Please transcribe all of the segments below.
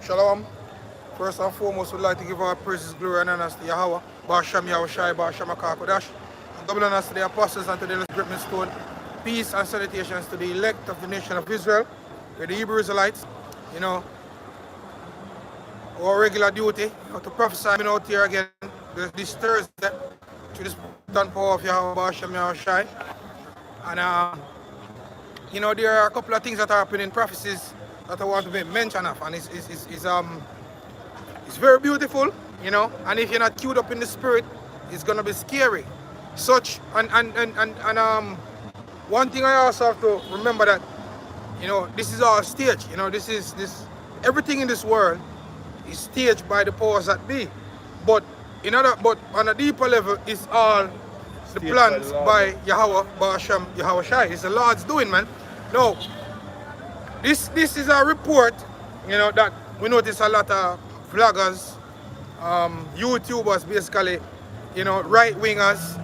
Shalom. First and foremost, we'd like to give our praises, glory, and honor to Yahweh, Basham Yahushai, Basham Akakodash, and double honors to the apostles and to the Judgement stone. Peace and salutations to the elect of the nation of Israel, with the Hebrew Israelites. You know, our regular duty to prophesy out here again this Thursday to this done power of Yahweh, Basham Yahushai. And you know, there are a couple of things that are happening in prophecies that I want to make mention of, and it's very beautiful, you know, and if you're not queued up in the spirit, it's gonna be scary. One thing I also have to remember that, you know, this is our stage, you know, everything in this world is staged by the powers that be. But on a deeper level, it's all the plans by Yahweh, Basham, Yahushai. It's the Lord's doing, man. No, this is a report, you know, that we notice a lot of vloggers, YouTubers, basically, you know, right-wingers,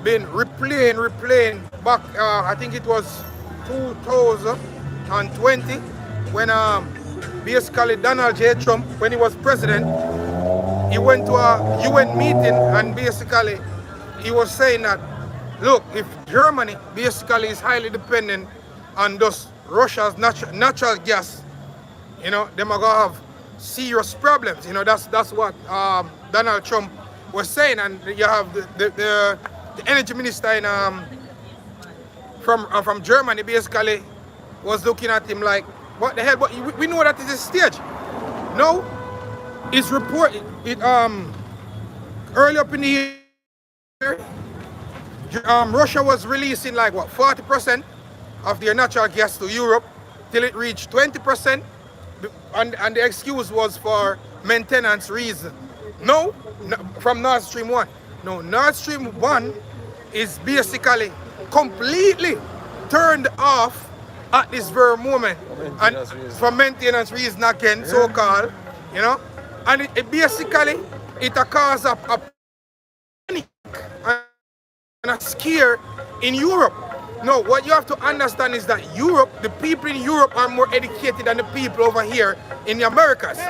been replaying back, I think it was 2020, when basically Donald J. Trump, when he was president, he went to a UN meeting and basically he was saying that, look, if Germany basically is highly dependent on just Russia's natural gas, you know, them are gonna have serious problems. You know, that's what Donald Trump was saying, and you have the energy minister in from Germany basically was looking at him like, what the hell? But we know that it's a stage. No, it's reported. Early up in the year, Russia was releasing like what 40% of their natural gas to Europe till it reached 20%, and the excuse was for maintenance reason. No, from Nord Stream 1. No, Nord Stream 1 is basically completely turned off at this very moment, and for maintenance reason again, so-called, you know, and it basically it caused a panic and a scare in Europe. No, what you have to understand is that Europe, the people in Europe are more educated than the people over here in the Americas.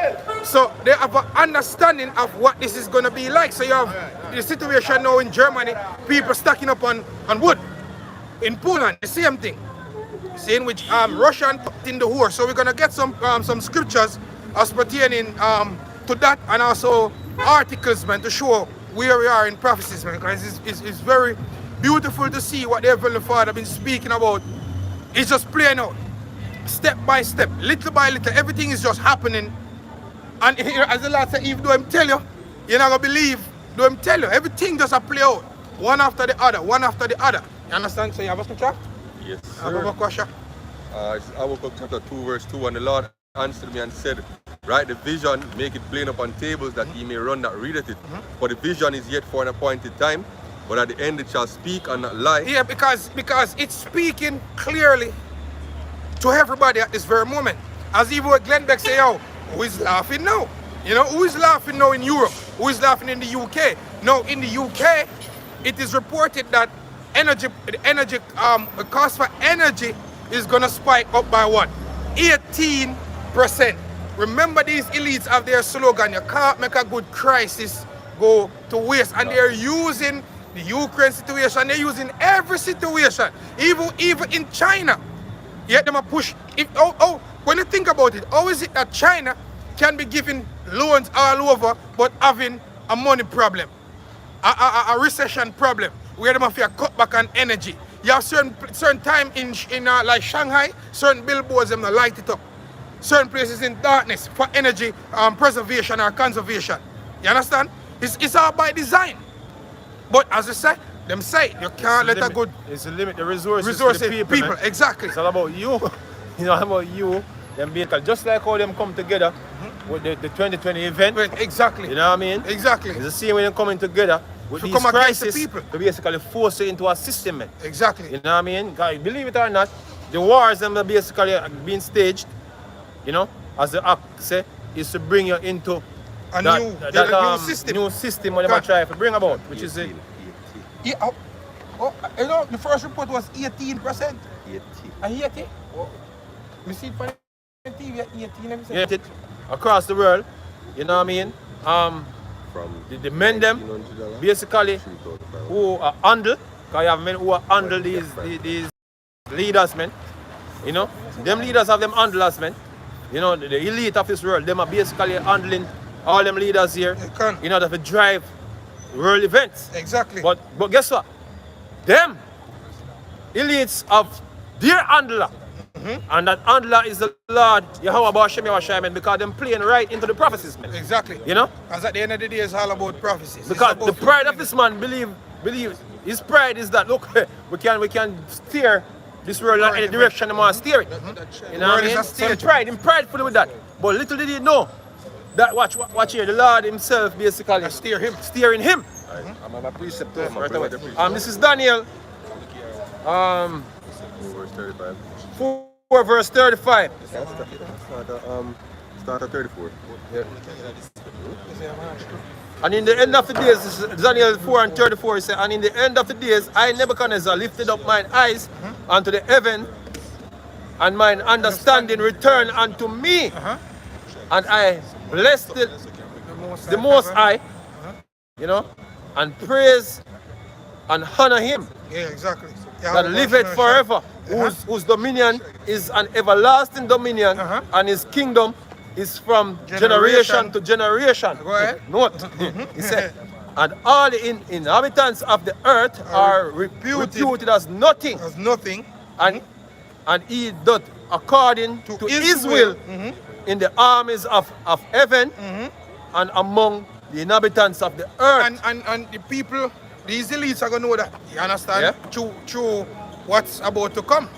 So they have an understanding of what this is going to be like. So you have the situation now in Germany, people stacking up on wood. In Poland, the same thing. Same with Russian in the war. So we're going to get some scriptures as pertaining to that, and also articles, man, to show where we are in prophecies, man, because it's very beautiful to see what the Heavenly Father been speaking about. It's just playing out, step by step, little by little. Everything is just happening. And as the Lord said, if do him tell you, you're not going to believe. Do him tell you. Everything just a play out, one after the other, one after the other. You understand? So you have a scripture? Yes, sir. I have a question. Habakkuk chapter 2, verse 2, and the Lord answered me and said, write the vision, make it plain upon tables, that he may run that readeth it. For the vision is yet for an appointed time, but at the end it shall speak and not lie. Yeah, because it's speaking clearly to everybody at this very moment. As even with Glenn Beck say, yo, who is laughing now? You know, who is laughing now in Europe? Who is laughing in the UK? No, in the UK, it is reported that the cost for energy is gonna spike up by what? 18%. Remember, these elites have their slogan, you can't make a good crisis go to waste, and they're using the Ukraine situation, they're using every situation, even in China. Yet them a push. When you think about it, how is it that China can be giving loans all over but having a money problem, a recession problem, where them have to cut back on energy? You have certain time in like Shanghai, certain billboards them light it up. Certain places in darkness for energy preservation or conservation. You understand? It's all by design. But as I said, them say you can't let a good. It's a limit the resources to the people. Exactly. It's all about you. You know, about you. Them vehicle, just like how them come together with the 2020 event. Exactly. You know what I mean? Exactly. It's the same way they're coming together with these crises to basically force it into a system, man. Exactly. You know what I mean? Guys, believe it or not, the wars them are basically being staged, you know, as the act say, is to bring you into a new system what they try to bring about, which is a... you know, the first report was 18%. 80. 80? Oh. We see it for 19. believe you're 18. Get it? Across the world. You know what I mean? From The men them $1,900, basically $3,500. who are handle, because you have men who are handle these leaders, man. You know, them leaders have them handlers, man. You know, the elite of this world, them are basically handling all them leaders here in order to drive world events. Exactly. But guess what? Them elites of their handler. And that handler is the Lord Yahweh Bashem Yahweh, because them playing right into the prophecies, man. Exactly. You know? Because at the end of the day, it's all about prophecies. Because the pride of this man believe his pride is that, look, we can steer this world in any direction they want to steer it. You know what I mean? So him prideful with that. But little did he know that watch here, the Lord himself basically steering him. I'm a preceptor. Right away. This is Daniel. Verse 35. 4 verse 35. Start at 34. And in the end of the days, this is Daniel 4 and 34, he said, and in the end of the days, I Nebuchadnezzar lifted up mine eyes unto the heaven, and mine understanding returned unto me. And I blessed the Most High, you know, and praise and honor him. Yeah, exactly. That liveth forever, whose dominion is an everlasting dominion, and his kingdom is from generation to generation. Go ahead. Note, he said, and all the inhabitants of the earth are reputed as nothing. As nothing. And he doth according to his will in the armies of heaven and among the inhabitants of the earth. And the people, these elites are going to know that. You understand? Yeah. Through what's about to come.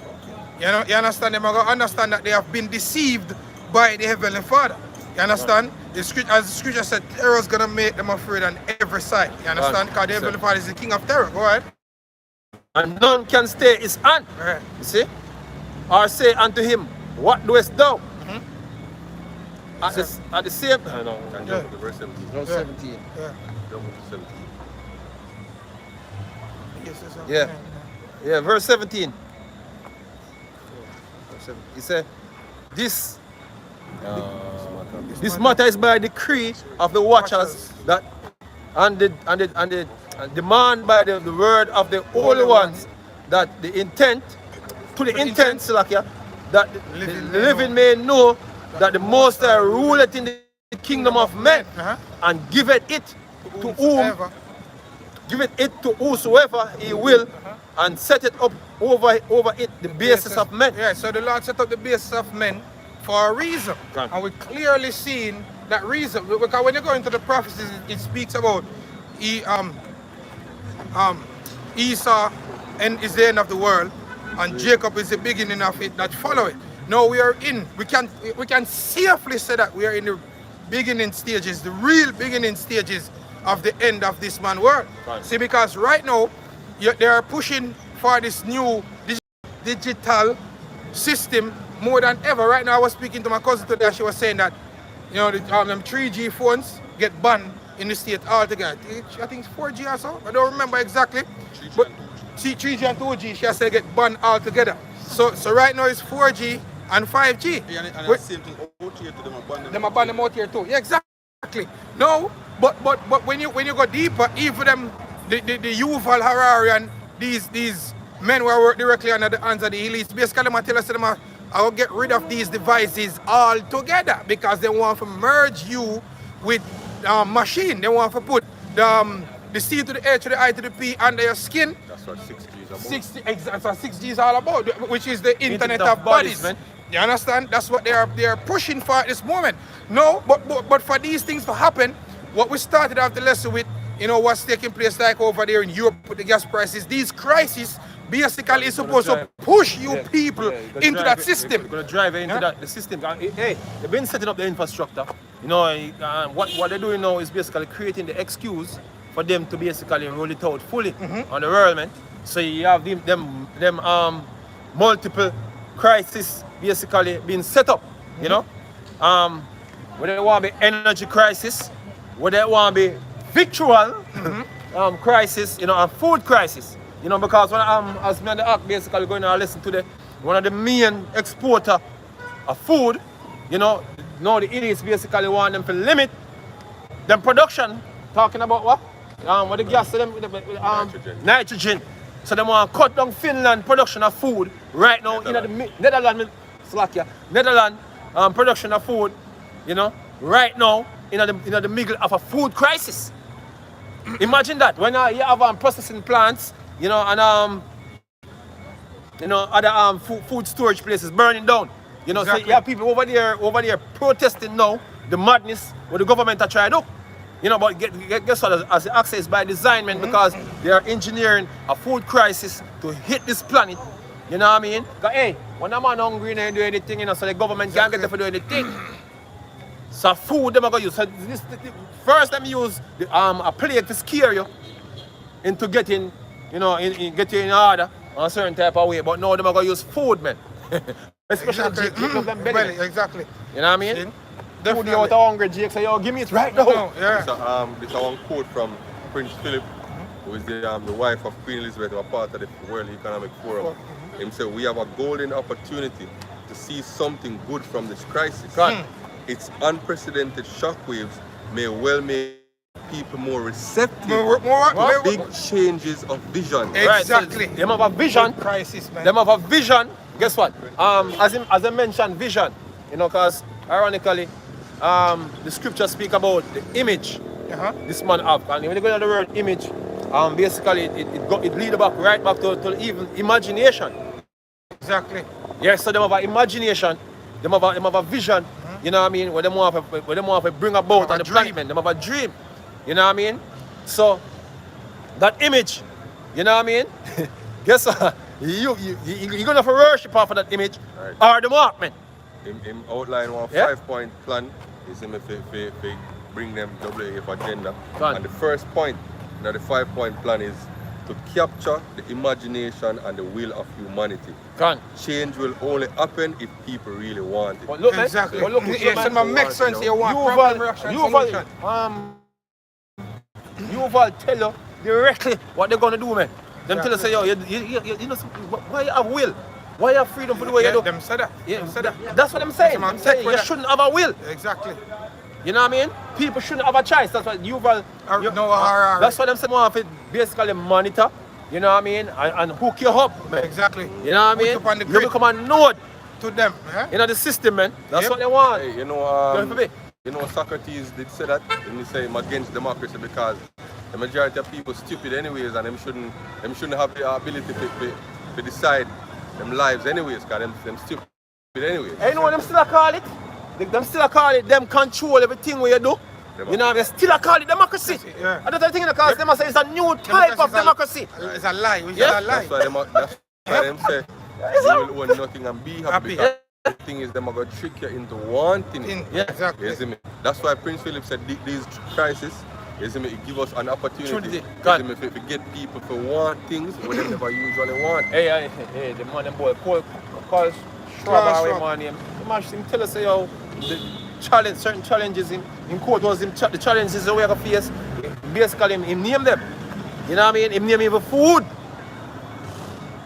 You know, you understand? They're going to understand that they have been deceived by the Heavenly Father. You understand? The scripture, as the scripture said, terror is going to make them afraid on every side. You understand? Because the Heavenly Father is the king of terror. Go ahead. And none can stay his hand. Right. You see? Or say unto him, what doest thou? At the same time. No, Can jump to verse 17. no, 17. Yeah. Jump to 17. Yes, yes, Yeah. Yeah, verse 17. He said, this matter is by decree of the watchers that and the demand by the word of the holy ones, that the intent Salakia, that the living may know that the Most High ruleth in the kingdom of men and giveth it to whom, giveth it to whosoever he will, and set it up over it the basis of men. Yeah, so the Lord set up the basis of men for a reason. And we're clearly seeing that reason. Because when you go into the prophecies, it speaks about Esau and is the end of the world, and Jacob is the beginning of it that follow it. Now we can safely say that we are in the beginning stages, the real beginning stages of the end of this man world. Right. See, because right now they are pushing for this new digital system more than ever. Right now I was speaking to my cousin today, she was saying that, you know, them 3G phones get banned in the state altogether. I think it's 4G or so, I don't remember exactly. But 3G and 2G, she has said get banned altogether. So right now it's 4G and 5G. Yeah, and the same thing out here to them Them ban them out here too. Yeah, exactly. No, but when you go deeper, even the Yuval Harari and these men who work directly under the hands of the elites, basically them tell us them I will get rid of these devices altogether because they want to merge you with machine. They want to put the C to the H to the I to the P under your skin. That's what 6G is about. 60, that's what 6G is all about, which is the Internet of bodies. Man. You understand? That's what they are pushing for at this moment. No, but for these things to happen, what we started off the lesson with, you know, what's taking place like over there in Europe with the gas prices, these crises basically is supposed to push you people into that system. Going to drive into the system. Hey, they've been setting up the infrastructure. You know, what they're doing now is basically creating the excuse for them to basically roll it out fully on the world, man. So you have them multiple crises basically being set up, you know. Whether it want to be energy crisis, whether it want to be victual crisis, you know, and food crisis. You know, because when as me and the Ark basically going to listen to one of the main exporter of food you know, now the idiots basically want them to limit them production. Talking about what? What the gas to them? Nitrogen. Nitrogen. So they want to cut down Finland production of food right now in the Netherlands. Netherlands production of food, you know, right now in the middle of a food crisis. Imagine that when you have processing plants, you know, and other food storage places burning down. You know, Exactly. so you have people over there protesting now the madness what the government are trying to do. You know, but guess what? As the access by design, man, because they are engineering a food crisis to hit this planet. You know what I mean? Because, hey, when a man hungry and do anything, you know, so the government can't get them to do anything. So food them are going to use. So first them use a plague to scare you into getting, you know, getting in order on a certain type of way. But now them are going to use food, man. Especially Jake, keep up them belly. Exactly. You know what I mean? See? Food you out of hungry, Jake, so yo, give me it right now. No, yeah. So, this is one quote from Prince Philip, who is the wife of Queen Elizabeth, who are part of the World Economic Forum. Him said, we have a golden opportunity to see something good from this crisis. Its unprecedented shockwaves may well make people more receptive to big changes of vision. Exactly. Right, so them have a vision. Crisis, man. Them have a vision. Guess what? As I mentioned, vision. You know, because ironically, the scriptures speak about the image this man have. And when you go to the word image, basically it leads right back to even imagination. Exactly. Yes, so them have an imagination, them have a vision, you know what I mean, where them want to bring about on the planet, man. Them have a dream. You know what I mean? So that image, you know what I mean? Guess what? You're gonna have to worship off of that image or the mark, man. Him outline one 5-point plan is him if bring them WAF agenda. And the first point in the 5-point plan is to capture the imagination and the will of humanity. Change will only happen if people really want it. But look, Exactly. man. But look, It makes sense. You want problem, reaction, solution. Yuval tell you directly what they're gonna do, man. Them tell us, say, yo, you know, why you have will? Why you have freedom for the way you do? Them said that. Yeah, Them said that. that's what I'm saying. I'm saying You shouldn't have a will. Exactly. You know what I mean? People shouldn't have a choice. That's what Yuval. That's what I'm saying. Want to basically monitor. You know what I mean? And hook you up, man. Exactly. You know what I Put mean? you up on the You grid. become a node. To them. You know the system, man. That's what they want. Hey, you know Socrates did say that, and he say him against democracy because the majority of people stupid anyways, and them shouldn't have the ability to decide them lives anyways, because them stupid anyways. Hey, you know what them still call it? Them still call it them control everything what you do. You know, they still call it democracy. Yeah. And that's the thing because them say it's a new type of democracy. It's a lie. It's Yeah. a lie. That's why them say you will own nothing and be happy. Because the thing is, them are going to trick you into wanting it. Yeah. Exactly. You see me? That's why Prince Philip said these crises, you see me, it give us an opportunity God. you see me, to get people to want things what they never usually want. Hey, the man, them boy, call Schwab, man, him tell us, yo, the challenge, certain challenges in court was him, the challenges that we have to face, basically him name them. You know what I mean? Him name even food.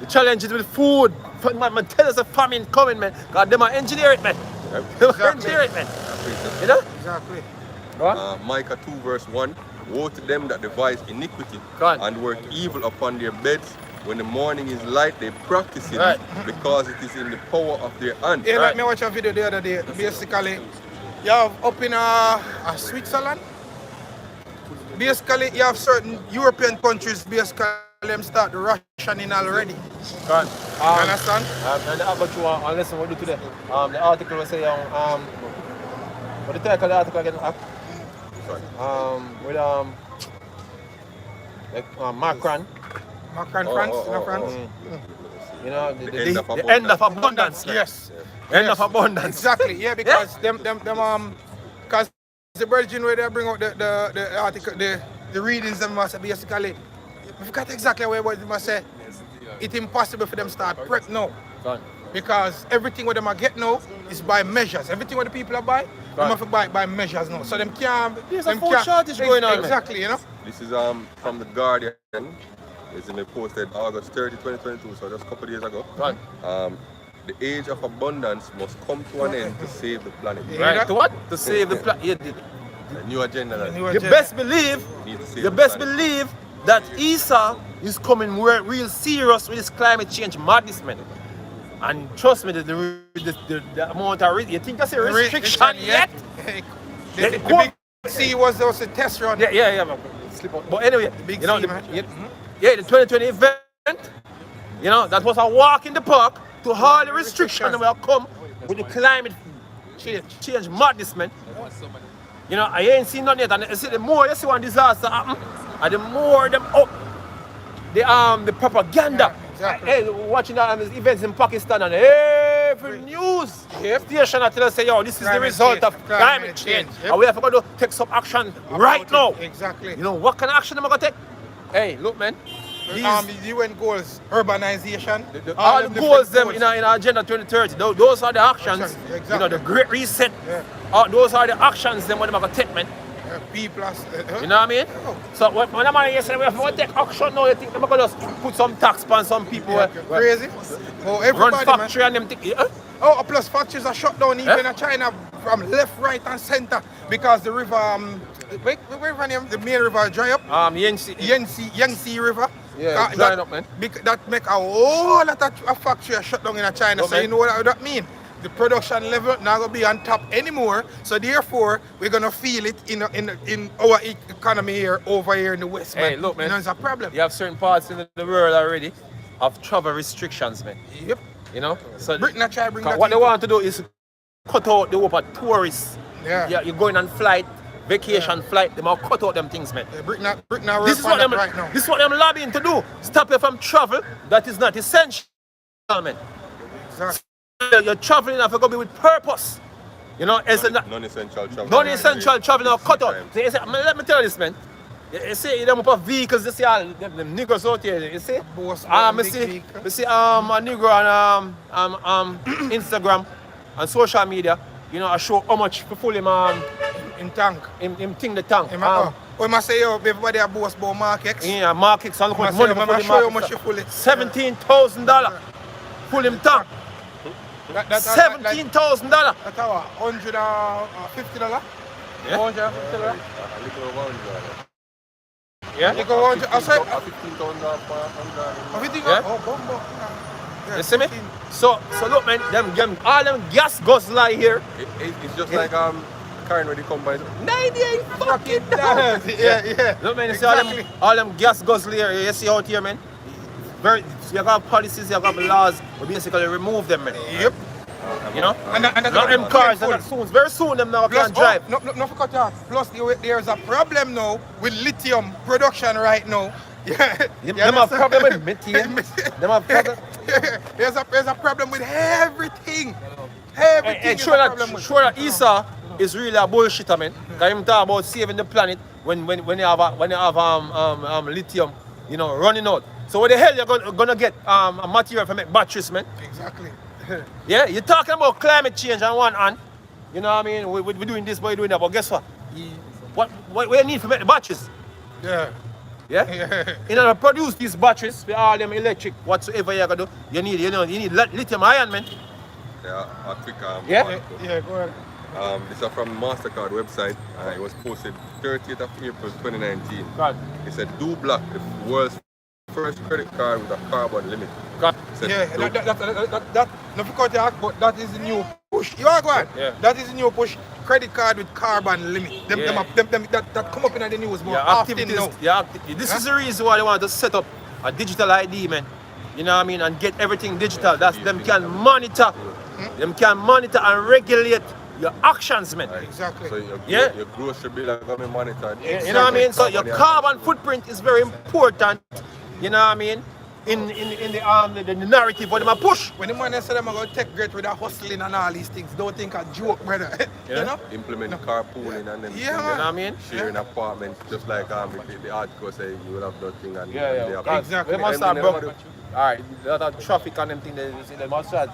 The challenges with food. Man, tell us a famine coming, man. God, them are engineer it, man. Engineer it, man. You know? Exactly. Micah 2 verse 1, woe to them that devise iniquity God. and work evil upon their beds. When the morning is light, they practice it because it is in the power of their hand. Yeah, like me watch a video the other day. Basically, you have up in Switzerland. Basically, you have certain European countries. Basically, them start the rationing already. God. You understand? And the other two, unless we do today, the article will say, what the title of the article again? With Macron. Macron, France, France. You know, The the end of abundance. Yes. End of abundance. Exactly. Yeah, because because the Virgin where they bring out the article, the readings them must basically, we forgot exactly what they must say. It's impossible for them to start prep now. Because everything what them are get now is by measures. Everything what the people are buy, they have to buy by measures now. So them can't. There's a food shortage going on. Exactly, you know. This is from the Guardian. It's in the posted August 30, 2022, so just a couple of days ago. the age of abundance must come to an end to save the planet. Right? To what? To save the planet. Yeah, A new agenda. That you best believe. need to save You the best planet. believe that Esau is coming real serious with this climate change madness, man. And trust me, the amount of you think that's a restriction yet? The big C was also a test run. Yeah. Slip out. But anyway, big you know, C, man. the 2020 event, you know, that was a walk in the park to all the restrictions that will come with the climate change madness, man. You know, I ain't seen nothing yet, and you see, the more you see one disaster happen, and the more them up the propaganda. Yeah, exactly. Hey, watching events in Pakistan and every news station I tell us say, yo, this is the Climate result change. of climate change. Yep. And we have to take some action right now. Exactly. You know what kind of action am I gonna take? Hey, look, man. The UN goals, urbanization, All the them goals them different in our Agenda 2030. Those are the actions. Exactly. You know, the Great Reset. Yeah. Those are the actions them what I'm gonna take, man. P plus. You know what I mean? Oh. So when I'm yesterday, we have to take action now. You think I'm gonna just put some tax on some people? Crazy. Oh, Run everybody, factory man. and them think. Oh, plus factories are shut down even in China from left, right, and center because the river, where river name? The main river dry up. Yangtze River. Yeah, drying up, man. That make a whole lot of factories shut down in China. No, So man. you know what that mean? The production level not gonna be on top anymore. So therefore, we're gonna feel it in our economy here, over here in the West. Hey, man. look, man. You know, it's a problem. You have certain parts in the world already of travel restrictions, man. Yep. You know? So Britain a try bring that what they in. want to do is cut out the whole tourists. Yeah. You're going on flight, vacation flight, they might cut out them things, man. Britain a This work is on what that them right now. this is what them lobbying to do. Stop you from travel that is not essential, man. Exactly. You're traveling have to go be with purpose. You know, it's not Non-essential travel. non-essential travel now cut out. So you say, let me tell you this, man. You see, you them up vehicles, you see all them niggas out here, you see? Boss, I big see vehicle. a nigga on Instagram and social media, you know, I show how much for full him In tank. him thing the tank. We must say, yo, everybody a boss about Mark X. Yeah, Mark X and look how much money for I'ma the show you how Mark much you X. pull it. $17,000 full him tank. That's $17,000. That's our $150. Yeah. $150. A little over 100. Yeah. You go 100. I said, 15,000 for 100. everything. Yeah. Oh, bumbo. Yeah, You see me? 15. So look, man, all them gas guzzler here. It's just like carrying where they come by. 98 fucking dollars. Yeah. Look, man, you see Exactly. all them gas guzzler here, you see out here, man. You have policies, you have laws, we basically remove them, man. Yep. You know? And that's Not them cars, full. not soon. Very soon them now Plus, can drive. no, for cut you off. Plus, there's a problem now with lithium production right now. Yeah. Them have problem with methane. Them have problem. There's a problem with everything. Everything Hey, is sure a problem with. that Esau is really a bullshitter, man. Cause him talk about saving the planet when you have lithium, you know, running out. So where the hell you're gonna get a material for make batteries, man? Exactly. Yeah, you're talking about climate change on one hand. You know what I mean? We're doing this, we're doing that, but guess what? What we need to make the batteries? Yeah. Yeah? In order to produce these batteries with all them electric, whatsoever you're gonna do, you need lithium ion, man. Yeah, a quick Yeah? Yeah, go ahead. This is from MasterCard website. It was posted 30th of April 2019. God. It said, do block the world's first credit card with a carbon limit. God. It said, Yeah, "Do- that no for cut you off, but that is the new push. You are going. Yeah. That is the new push. Credit card with carbon limit. Them that come up in the news more Yeah, often activities. now. Yeah, this is the reason why they want to set up a digital ID, man. You know what I mean? And get everything digital. That's them can monitor. Them can monitor and regulate your actions, man. Exactly. So your, Yeah. your grocery bill are going to be monitored. You know what I mean? So your carbon footprint is very important. You know what I mean? In the narrative what they push. When the man say them are going to take great with the hustling and all these things, don't think a joke, brother. Yeah. You know? Implement carpooling and then Yeah, You know what I mean? sharing apartments, just like the article say you will have nothing and Yeah. they have Exactly. They must And have they broke. never Alright, a lot of traffic and them thing they must have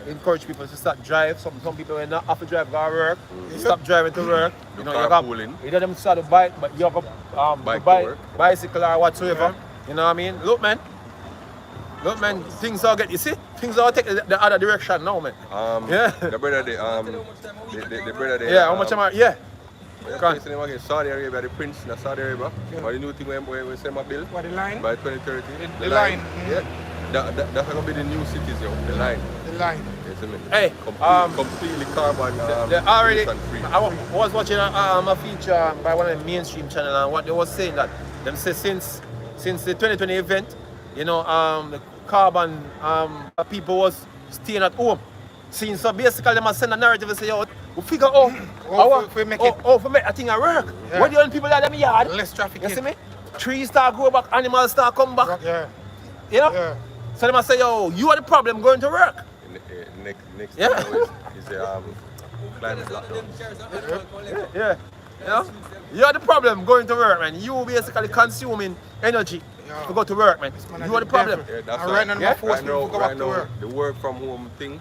encourage people to start drive. Some people when not have to drive go to work, stop driving to work. You know, you got carpooling. either them start to bike, but you have a Bike to work. bicycle or whatsoever. You know what I mean? Look, man, things all get. You see, things are taking the other direction now, man. Yeah. The brother, the brother, Yeah, how much am I? Yeah. Can't say again. Saudi Arabia, the prince in Saudi Arabia. But the new thing we send my bill. What, the line? By 2030. The line. Yeah. That's gonna be the new cities, yo. The line. The line. Yes, I mean. Hey, completely carbon. they already. free. I was watching a feature by one of the mainstream channels, and what they was saying that them say since the 2020 event, you know, the carbon people was staying at home. So basically, they must send a narrative and say, yo, we figure out how we make a thing a work. Yeah. When the only people that them yard, Less traffic. you see me? Trees start grow back, animals start come back. Yeah. You know? Yeah. So they must say, yo, you are the problem going to work. Next Yeah. thing is climate lockdown. Yeah. You know? You're the problem going to work, man. You basically consuming energy to go to work, man. You are the problem. Yeah, that's And right now, Yeah. force people to go back to work. the work from home thing.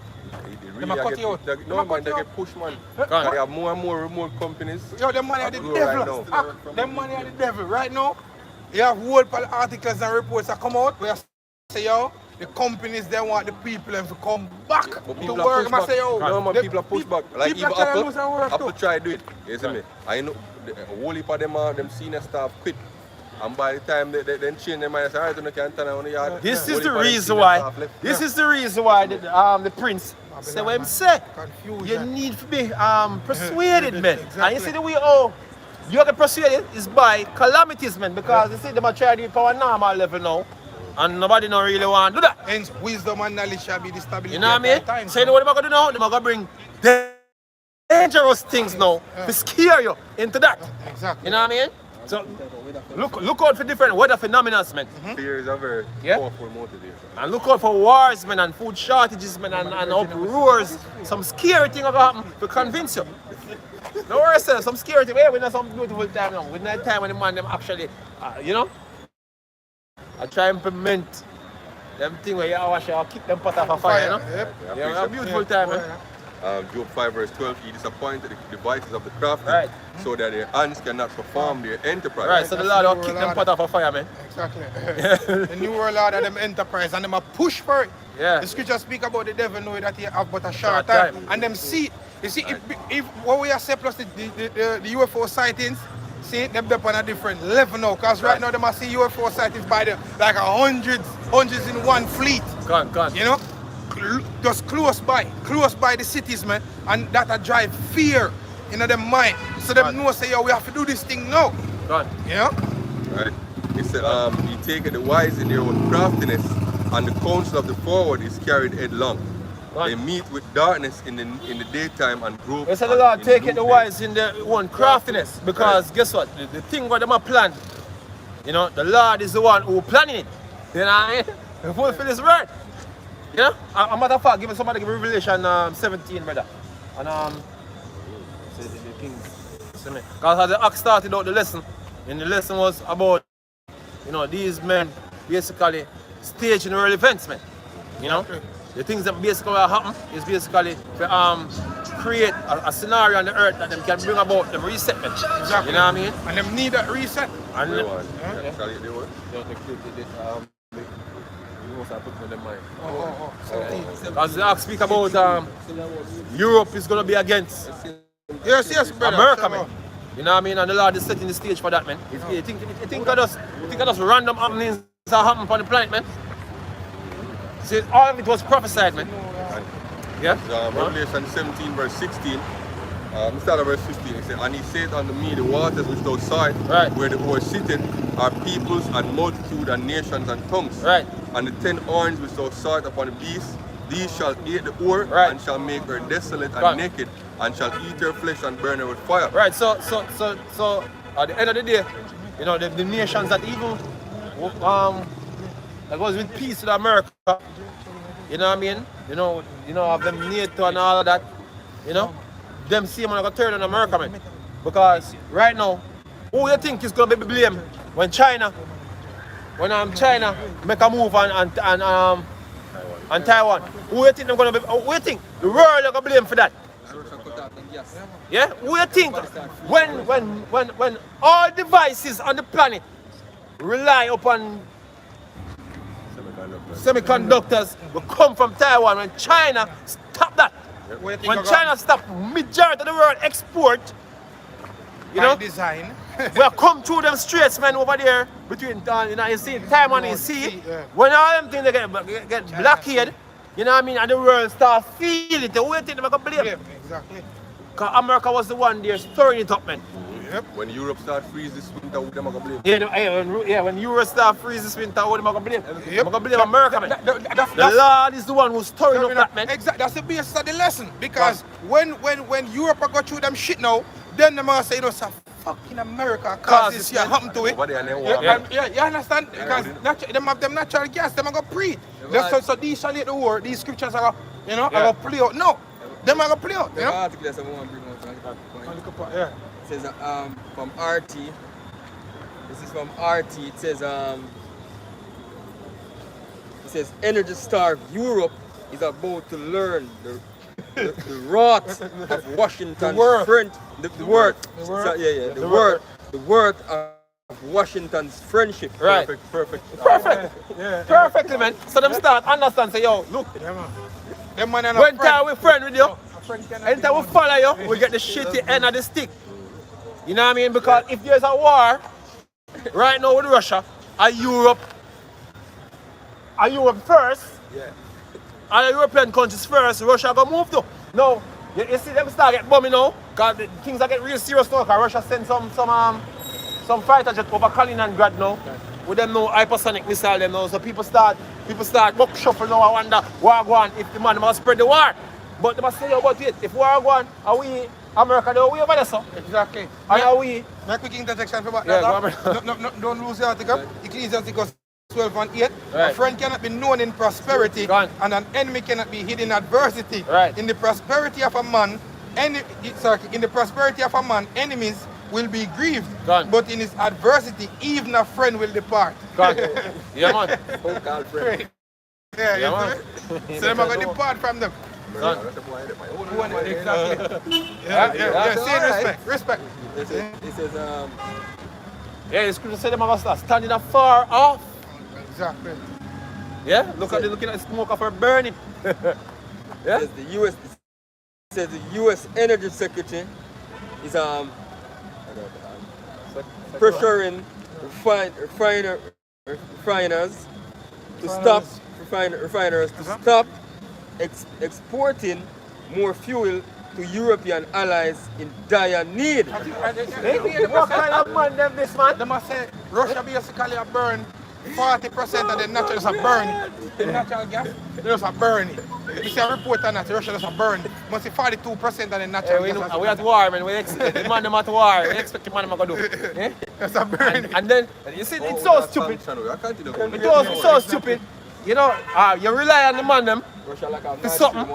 They really might cut get, you out. they, They no might man, cut they you get pushed, man. on. They have more and more remote companies. Yo, them money are the Grow right devil. now. Them money are the devil. Right now, you have whole pile of articles and reports that come out where say, yo, the companies, they want the people them to come back But to people are work. pushed I back. say, yo, No, man, the people are pushed back. Like people even are trying to lose their work Apple too. try to do it. You see me? I know a whole heap of them senior staff quit. And by the time they change their mind, say, alright, you can't turn on the yard. This Whole is the heap of them reason senior why. staff left. This is the reason why the prince say what him say. You Confusion. need to be persuaded, man. Exactly. And you see the way you get persuaded is by calamities, man. Because you see them are trying to do it for a normal level now, and nobody don't really want to do that. Hence, wisdom and knowledge shall be the stability. You know what I of our mean? times. So you know what they're gonna do now? They're gonna bring dangerous things now to scare you into that. Exactly. You know what I mean? So look out for different weather phenomena, man. Fear is a very Yeah. powerful motivator. And look out for wars, man, and food shortages, man, and uproars. Some scary thing will happen to convince you. No worries, sir. Some scary thing. Hey, we know some beautiful time now. We know time when the man them actually, you know, I try and implement them thing where you always keep them pot off a fire, you know. Yep. Yeah, a beautiful time, man. Job 5 verse 12, he disappointed the devices of the crafty, Right. so that their hands cannot perform their enterprise. Right, so the Lord will kick them pot off a fire, man. Exactly. The new world order, them enterprise, and them a push for it. Yeah. The scripture speak about the devil know that he have but a short Short time. time. And them see, you see, if what we are saying plus the UFO sightings, see, them up on a different level now. Because right now, they must see UFO sightings by the like hundreds in one fleet. Gone. You know, just close by the cities, man, and that a drive fear in them mind. So them know say, yo, we have to do this thing now. Gone. You know? Right? He said, he taketh the wise in their own craftiness, and the counsel of the forward is carried headlong. Right. They meet with darkness in the daytime and grow. They said the Lord take it the wise in their own craftiness, because guess what? The thing what them a plan, you know, the Lord is the one who planning it. You know what I mean? To fulfill his word. You know? A matter of fact, give me somebody give me Revelation 17, brother. And say the kings. Because as the act started out the lesson, and the lesson was about, you know, these men basically staging world events, man. You know? The things that basically happen is basically to create a scenario on the earth that them can bring about them resettlement. Exactly. You know what I mean? And them need that reset. And They want. Yeah. Shall they want? as the act speak about Europe is gonna be against Yes, brother. America, man. You know what I mean? And the Lord is setting the stage for that, man. You think of just random happenings that happen on the planet, man. See, all of it was prophesied, man. Yeah? Revelation 17 verse 16. Start at verse 15. He said, and he said unto me, the waters which thou sawest, Right. where the oar sitteth, are peoples and multitude and nations and tongues. Right. And the 10 horns which thou sawest upon the beast, these shall eat the oar, Right. and shall make her desolate and Right. naked, and shall eat her flesh and burn her with fire. Right, so at the end of the day, you know, the nations that even that goes with peace with America, you know what I mean? You know, have them NATO and all of that, you know, them same man gonna turn on America, man. Because right now, who you think is gonna be blamed when China make a move on Taiwan? Who you think they're gonna be? Who you think the world are gonna blame for that? Yeah, who you think when all devices on the planet rely upon semiconductors will come from Taiwan. When China stop that, Where you think when I got- China stop majority of the world export, you by know, design. we have come through them straits, man, over there between you see Taiwan and sea. Yeah. When all them things they get blockaded, you know what I mean, and the world start feeling it. The way thing they gonna blame. Yeah, exactly. Because America was the one there stirring it up, man. Yep. When Europe start freeze this winter, who them are gonna blame? Yeah, when Europe start freeze this winter, what am I gonna blame? Yep. I'm gonna blame America, man. That's The Lord is the one who's stirring up that, man. Exactly. That's the basis of the lesson. Because when Europe go through them shit now, then they must say, you know, so fucking America cause this shit happen to it. Over there and then Yeah, you understand? Because them have them natural gas, them are gonna breathe. So these shall the war, these scriptures are gonna, you know, are gonna play out. No, them are gonna play out, you The know? article that someone bring out on the point. Yeah. It says from RT. This is from RT. It says energy starved Europe is about to learn the wrath of Washington's friend. The worth of Washington's friendship. Right. Perfect. Perfectly, man. So them start understand, say, yo, look, Yeah, man. Them man are when not time we friend with you, friend cannot anytime we follow you, we get the shitty end of the stick. You know what I mean? Because if there's a war right now with Russia, and Europe first, and the European countries first, Russia gonna move to. Now, you see them start get bombing now, because things are getting real serious now, because Russia sent some fighter jet over Kaliningrad now. With them no hypersonic missile them now, so people start buck shuffle now. I wonder war go on if the man must spread the war. But they must say about it. If war go on, are we America are we over there, so? Exactly. And are we? My quick interjection for about Yeah, that. go No, don't lose the article. Ecclesiasticus 12 and 8. A Right. friend cannot be known in prosperity, Go on. and an enemy cannot be hidden in adversity. Right. In the prosperity of a man, enemies will be grieved. Go on. But in his adversity, even a friend will depart. God. Yeah, man. So-called friend. Yeah, Yeah, you man. see? So them are going to depart from them. God. Exactly. Yeah. Say respect. It says Yeah, the scripture said them are gonna start standing afar off. Exactly. Yeah, looking at the smoke of her burning. Yeah. says the U.S. Energy Secretary is pressuring refiners to stop exporting more fuel to European allies in dire need. What kind of man them this, man? They must say Russia basically a burn 40% of the natural just a burn. The natural gas, they just a burn it. You see a report on that, Russia just a burn. Must say 42% of the natural gas. We at war, man. We expect the man them at war. We expect the man them to do. Eh? Just a burn. And then, you see, it's so stupid. It's so stupid. You know, you rely on the man them Russia like a to something,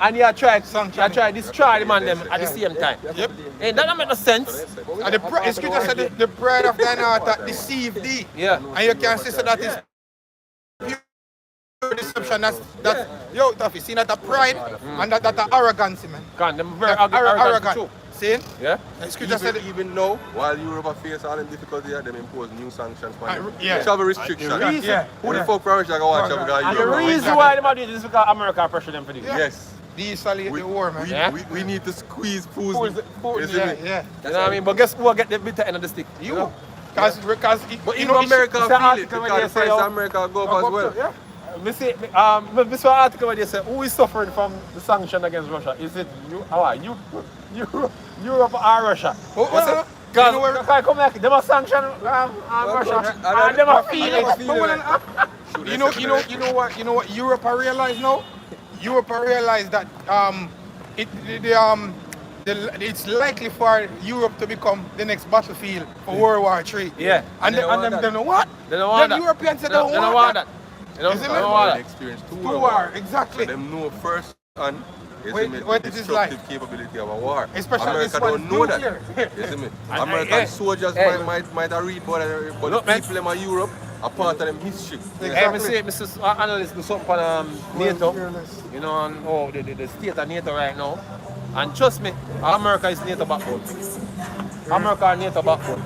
and you try to destroy the man them at the same time. Yep. Hey, that don't make no sense. And the scripture said the pride of thine heart that deceive thee. Yeah. And you can see so that is pure deception. That's yo, tough. You see that a pride and that arrogance, man. God, them very That arrogant too. See? Yeah. The scripture said Even now, while Europe face all them difficulties, them impose new sanctions on them. yeah. Travel restrictions. Yeah. Who the fuck Russia go watch them guys? And the reason why them are doing this is because America pressure them for this. Yes. These salute the war, man. Yeah. We need to squeeze fools. Fools, You see Yeah, me? yeah. You know what I mean? But guess who will get the bitter end of the stick? You. Because But you even know, America it's an feel it article where they because the say, price oh, of America go up as well. Yeah. We see, this one article where they say, who is suffering from the sanction against Russia? Is it Europe or Russia? What's it? Because You know where- come back, they must sanction Russia, and they must feel it. You know what Europe I realize now? Europe I realize that it's likely for Europe to become the next battlefield for World War III. Yeah. And They don't them want they know what? They don't want Them that. Europeans say They don't want that. You know, Is it they like- don't want They that. experience two War, war. exactly. So them know first and What it is like. destructive capability of a war. Especially America this one, don't know that. nuclear. You see me? And, American soldiers might have read about it, but Look, the man. people in Europe are part of them history. Hey, me say, Mr. Analyst, do something on NATO, you know, and the state of NATO right now. And trust me, America is NATO backbone. America is NATO backbone.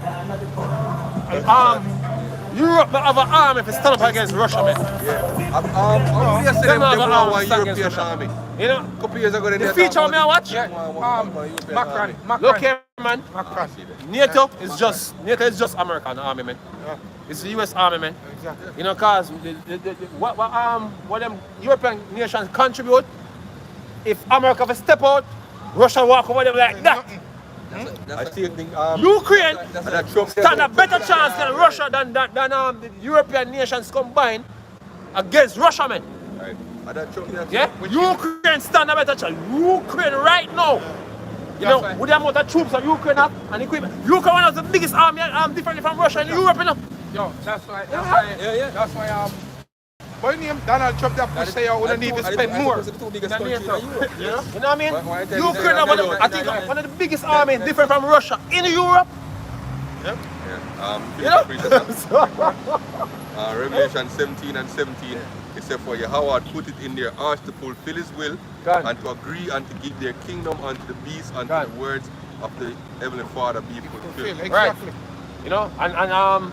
Europe may have an army if it stand up against Russia, man. Yes, Them them have an want army one stand against European Russia. army. You know, A couple years ago, they the did feature me I watch. Macron. Look here, man. Macron. NATO is just American army, man. Yeah. It's the US army, man. Exactly. You know, cause what them European nations contribute, if America will step out, Russia walk over them like that. I still think Ukraine that Trump stand a better chance than Russia than the European nations combined against Russia, man. Right. And that Trump Yeah? Ukraine stand a better chance. Ukraine right now. You know, with the amount of troops that Ukraine have and equipment. Ukraine one of the biggest army differently from Russia in Europe, you know. Yo, that's why But name Donald Trump that push say you need to spend more. It's the two biggest than countries in NATO. Europe. You know what I mean? Why tell you Ukraine that? I think one of the biggest armies different from Russia in Europe. Yeah. You know? Revelation 17 and 17. It said, for Yahweh put it in their hearts to fulfill his will God. and to agree and to give their kingdom unto the beast and God. to the words of the Heavenly Father be fulfilled. Exactly. You know, and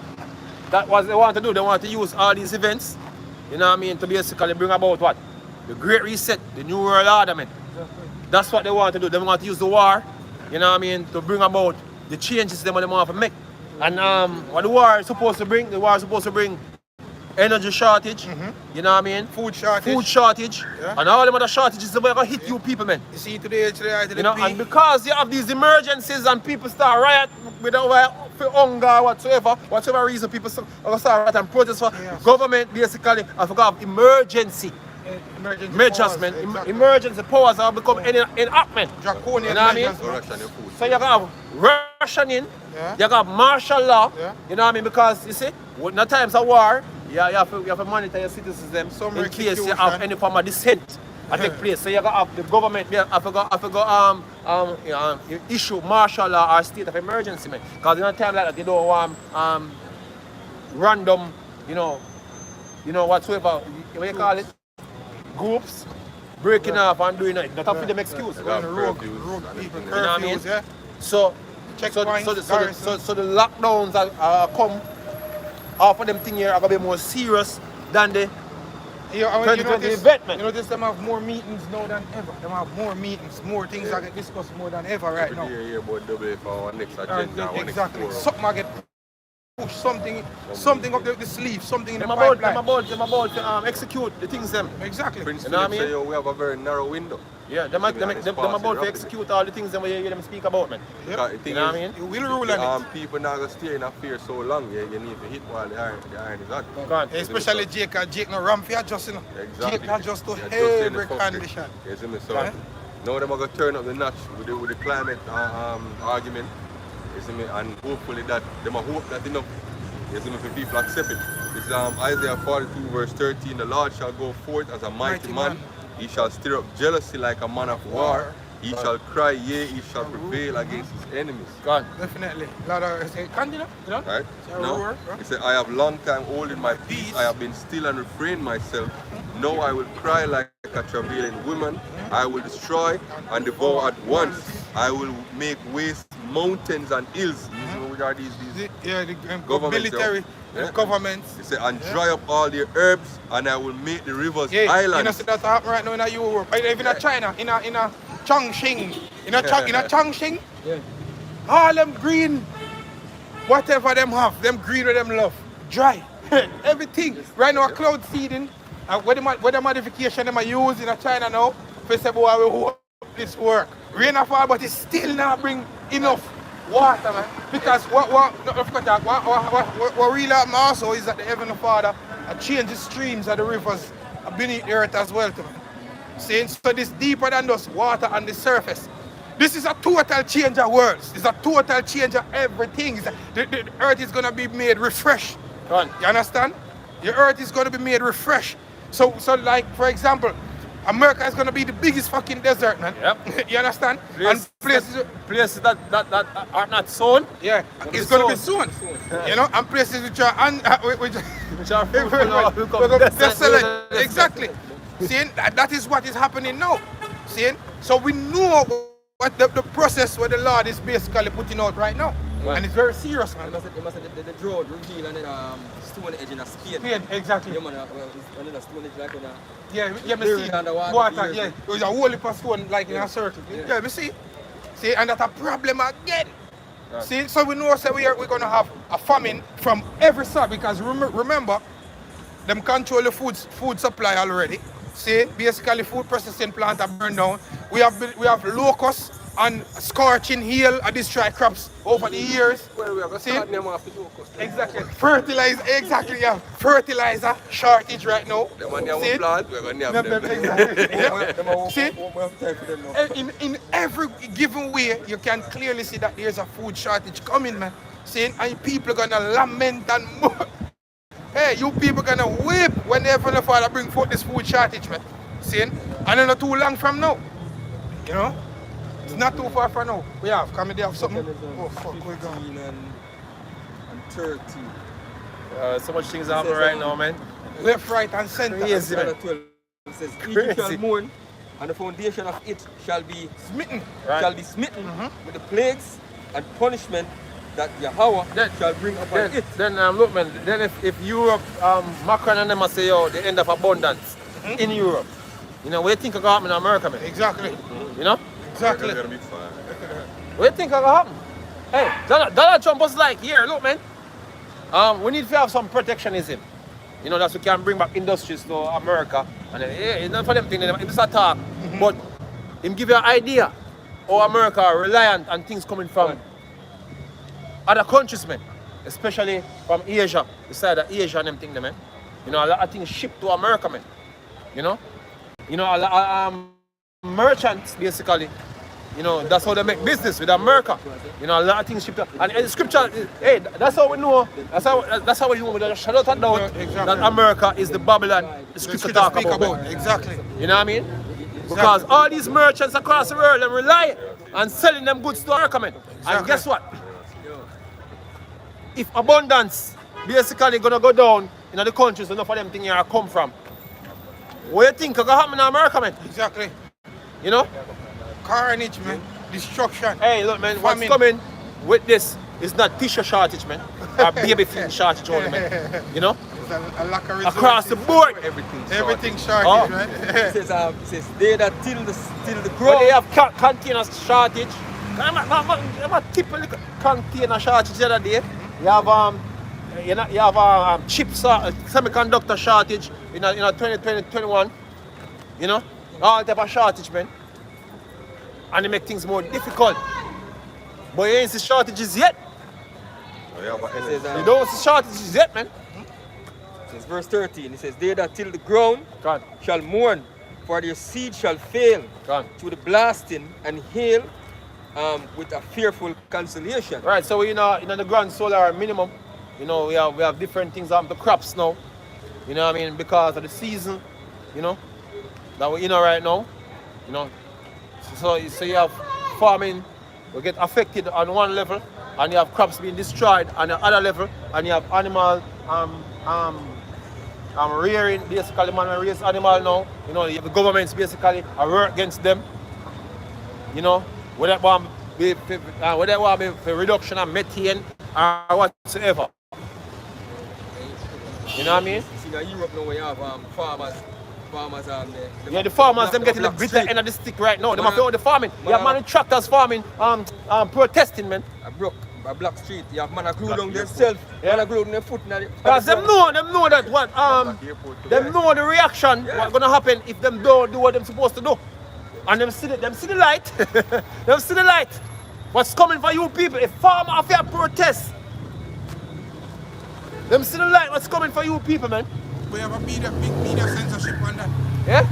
that was they want to do. They want to use all these events, you know what I mean, to basically bring about what? The Great Reset, the New World Order, man. That's what they want to do. They want to use the war, you know what I mean, to bring about the changes they want to make. And what the war is supposed to bring, energy shortage, you know what I mean? Food shortage. Food shortage, Yeah. and all them other shortages that are going to hit you people, man. You see today, You know, and because you have these emergencies and people start riot for hunger, whatever reason people start riot and protest for Yes. government basically, I forgot emergency measures, man. Emergency powers have become enactment. Draconian You know what I mean? measures. So Russian your food. So you have rationing, Yeah. you have martial law, Yeah. you know what I mean? Because you see, in the times of war, you have to monitor your citizens them Some in case you execution. have any form of dissent take place. So you have the government, issue martial law or state of emergency, man. Because in a time like that, you don't want random, you know whatsoever, what you call it, groups breaking off and doing it. Not for them excuse. Going rogue Curfews. people, You know what I mean? curfews, yeah. So, Checkpoints, so the lockdowns are come off of them thing here are gonna be more serious than the You know, 2020 this, event, man. you notice them have more meetings now than ever. Them have more meetings, more things that get discussed more than ever right now. Every year about double for our next agenda. our next Exactly. forum. Something I get push, something up the sleeve, something in the them pipeline. about to execute the things them. Exactly. Prince You know what I Philip say, mean? yo, we have a very narrow window. Yeah, them about to execute all the things them we hear them speak about, man. Because the thing You know what I is, mean? You will rule on it. people not gonna stay in a fear so long. Yeah, you need to hit while the iron is hot. Go on. Especially Jake, and Jake no ramp for adjust, you know. Exactly. Jake adjust to Yeah, just in the every country. condition. You see me? So Okay. now they're gonna turn up the notch with the climate argument. You see me? And hopefully that them a hope that enough. You see me? For people accept it. It's Isaiah 42 verse 13. The Lord shall go forth as a mighty man. He shall stir up jealousy like a man of war. He shall cry, yea, he shall prevail against his enemies. Go on. Definitely. Lot of continue. You know? Right? So Now, roar, he said, I have long time holding my peace. I have been still and refrained myself. Now I will cry like a travailing woman. I will destroy and devour at once. I will make waste mountains and hills. Which are these The Government, military, yeah. the governments. He said, and dry up all their herbs, and I will make the rivers Yeah, you know, islands. see that happen right now in Europe, even in China, in a Chongqing, in a Chongqing, all them green, whatever them have, them green or them love, dry, everything. Right now, cloud seeding, what the modification them are using in China now, for say, boy, we hope this work. Rain a fall, but it still not bring enough water, man. Because what really happen also is that the Heavenly Father change the streams of the rivers beneath the earth as well, too, man. Saying so this deeper than just water on the surface. This is a total change of worlds. It's a total change of everything. The earth is gonna be made refreshed. Go on. You understand? The earth is gonna be made refreshed. So like for example, America is gonna be the biggest fucking desert, man. Yep. You understand? And Places that are not sown. yeah, it's gonna be soon. You know, and places which are Which are fruitful, desolate. Exactly. Seeing that is what is happening now. Seeing, so we know what the process what the Lord is basically putting out right now. And it's very serious, man. They must have the drought reveal and then stone edge in a Spain. Spain, exactly. Yeah, man, and then a stone edge like in a... Yeah, me see. Underwater Water, yeah. There's a whole heap of stone like in a circle. Yeah, me see. See, and that's a problem again. Right. See, so we know so we're going to have a famine from every side because remember, them control the food supply already. See, basically food processing plant are burned down. We have locusts and scorching hail and destroy crops over the years. Well, we are going to See? start them off with locust. Exactly. Fertilizer, exactly, yeah. Fertilizer shortage right now. The one they See? have plant, we're going to have them. Exactly. Yeah. See? We have time for them now. In every given way, you can clearly see that there's a food shortage coming, man. See? And people are gonna lament and mourn. Hey, you people gonna weep when their father bring forth this food shortage, man. See? And it's not too long from now. You know? It's not too far from now. We have, come they have something. Oh fuck, we're 15 gone. and 13. So much things happening right now, man. Left, right, and center. Crazy, man. 12 says, Egypt Crazy. shall mourn, and the foundation of it shall be Smitten. Right. shall be smitten with the plagues and punishment that Yahweh shall bring upon it. Then look, man. Then if Europe, Macron and them must say, yo, the end of abundance in Europe. You know, what do you think of happen in America, man? Exactly. You know? Exactly. It's going to be fun. What do you think of happen? Hey, Donald Trump was like, here, look, man. We need to have some protectionism. You know, that's we can bring back industries to America. And it's not for them things, it's a talk. But him give you an idea how America are reliant on things coming from other countries, man. Especially from Asia, the side of Asia and them things, man. You know, a lot of things shipped to America, man. You know, a lot of merchants basically. You know, that's how they make business with America. You know, a lot of things shipped. And the scripture, hey, that's how we know. That's how we know without a shadow of a doubt that America is the Babylon the scripture talk about. Exactly. You know what I mean? Because all these merchants across the world, they rely on selling them goods to America, man. And guess what? If abundance basically gonna go down in the countries enough of them things here come from, what do you think is gonna happen in America, man? Exactly. You know? Carnage, man. Destruction. Hey, look, man, what's Famine. coming with this is not tissue shortage, man. Or baby food shortage only, man. You know? It's a lack of Across the resources. board. Everything shortage, Oh. right? It says they that till the But ground. they have container shortage. I'm a typical container shortage the other day. You have chips, semiconductor shortage in 2021. You know? All type of shortage, man. And they make things more difficult. But you ain't see shortages yet. Oh, yeah, but It says, You don't see shortages yet, man. it says verse 13. It says they that till the ground Gone, shall mourn, for their seed shall fail gone. through the blasting and hail with a fearful consolation. Right, so in the grand solar minimum, you know, we have different things happen to crops now. You know what I mean? Because of the season, you know, that we're in right now. You know. So you have farming will get affected on one level, and you have crops being destroyed on the other level, and you have animal rearing, basically man will raise animal now. You know, you have the governments basically are work against them. You know, whether it want be for reduction of methane or whatsoever. You know what I mean? See, in Europe now we have farmers Yeah, the farmers them getting the bitter end of the stick right now. They have to the farming. You have man in tractors farming, protesting, man. A black street, you have man a glue down themselves, man a glue down their foot. Because them know that what them know the reaction what's gonna happen if them don't do what them supposed to do. And them see the light. Them see the light. What's coming for you people? If farmer have to protest, them see the light. What's coming for you people, man? We have a big media censorship on that. Yeah?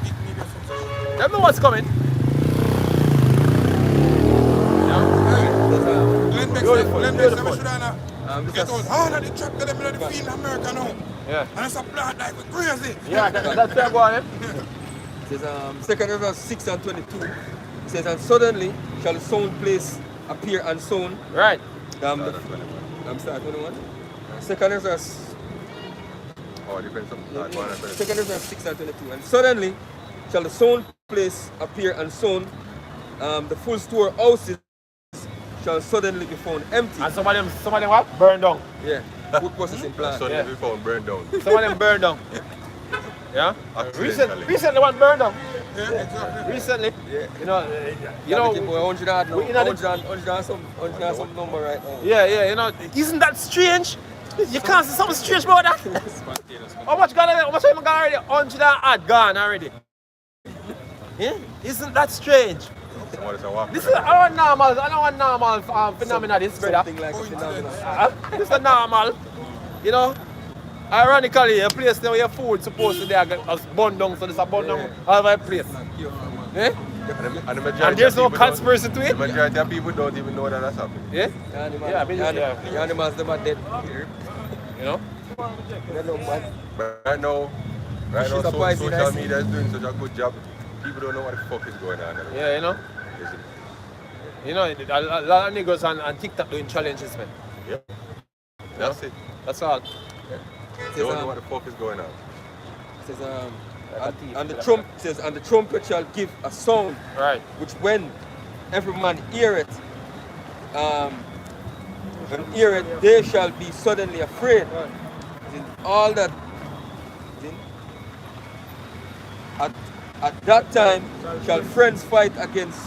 Big media censorship. Them know what's coming. Glenn Beck never should have get because- out all of the truck that them in the field in America now. Yeah. And it's a plant like crazy. Yeah, that's fair, go on, eh? It says, 2 Revelation 6 and 22. It says, and suddenly shall the sown place appear unsown. Right. I'm sorry, 21. 2 Revelation Oh, depends on that one. 2 Revelation 6 and 22. And suddenly shall the sown place appear unsown. The full storehouses shall suddenly be found empty. And some of them what? Burn down. Yeah, food processing plant. So Yeah. we found burned down. Some of them burn down. Yeah? Accidentally. Recently one burned down. Yeah, exactly. Recently. Yeah. You know, Boy, 100 odd now. we in a- 100 and some number right now. yeah, you know, isn't that strange? You can't see something strange about that? How much gone already? How much time gone already? 100 odd gone already. Yeah? Isn't that strange? What is a walk? This is our normal phenomenon, this brother. Something like a phenomenon. This is normal. You know? Ironically, a place where your food supposed to be a bun down, so this a bun down all over the place. Eh? And the majority And there's of no people don't- conspiracy to The it. majority of people don't even know that that's happening. Yeah? The animal, Yeah, I mean, yeah. the animals them are dead. You know? They don't mind. But right now, She's a poison, I social see. media is doing such a good job. People don't know what the fuck is going on. Yeah, you know? You know, a lot of niggas on TikTok doing challenges, man. Yeah. That's it. That's all. It Don't says, know what the fuck is going on. it says, and the trumpet shall give a sound, Right. which when every man hear it, they shall be suddenly afraid. In all that, at that time shall friends fight against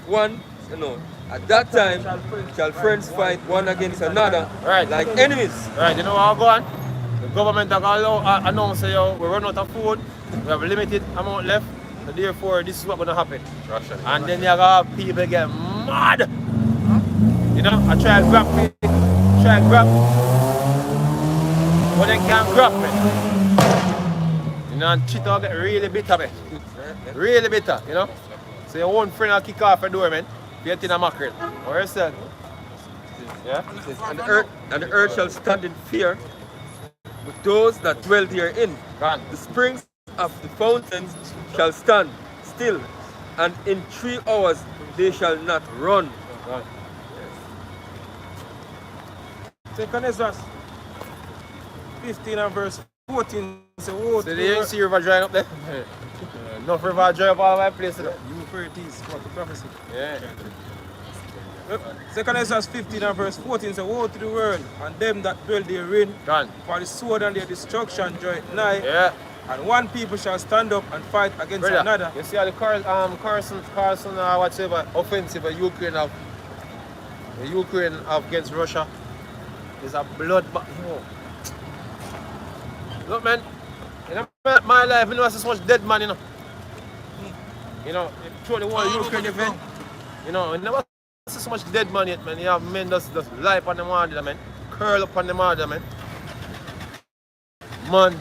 one. No. At that time shall friends fight one against another, Right. like enemies. Right, you know how go on? The government announced we run out of food, we have a limited amount left, so therefore this is what's going to happen. Russian. And then you got people get mad. You know, I try to grab me, but they can't grab me. You know, and Chito get really bitter, man. Really bitter, you know. So your own friend will kick off the door, man. Get in a mackerel. What you said? Yeah? And the earth shall stand in fear with those that dwell therein. Gone. The springs of the fountains shall stand still, and in 3 hours they shall not run. Gone. Second Ezra 15 and verse 14 say, "Woe to So the you world." see river drying up there? Enough river dry up all over the place. Euphrates, what the prophecy. Yeah. Second Ezra 15 and verse 14 say, "Woe to the world and them that dwell therein, Gone. for the sword and their destruction draw nigh, Yeah. and one people shall stand up and fight against Brother, another." you see how the Carson whatever offensive Ukraine have against Russia is a bloodbath. Look, man, in my life, I know so much dead man, you know. You know, through the whole Ukraine event, you know, I never see so much dead man yet, man. You have men just lie upon them harder, man. Curl upon them harder, man. Man,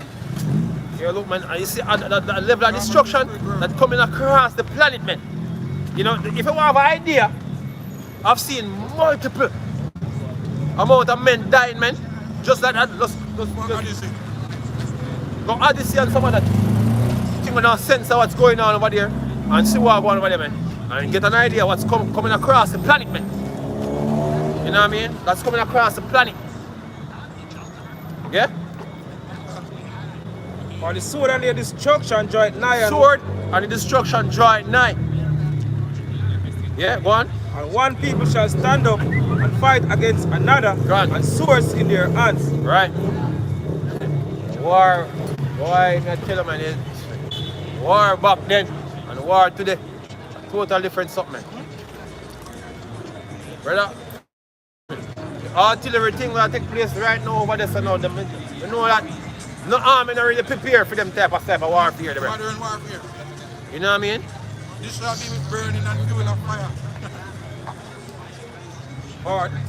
you look, man, and you see the level of destruction that's coming across the planet, man. You know, if you have an idea, I've seen multiple amount of men dying, man. Just like that, just go Odyssey and some of that thing with no sense of what's going on over there and see what's going on over there, man. And get an idea what's coming across the planet, man. You know what I mean? That's coming across the planet. Yeah? For the sword and their destruction draw nigh, and Sword and the destruction draw at night. Yeah, go on. one people shall stand up and fight against another, Go on. and swords in their hands. Right. War, boy, I tell you, man, war back then and war today, total different something, man. Brother, the artillery thing that take place right now over there, so now, you know that no army not really prepare for them type of warfare, there, bro. Modern warfare. You know what I mean? This shall be with burning and fuel of fire.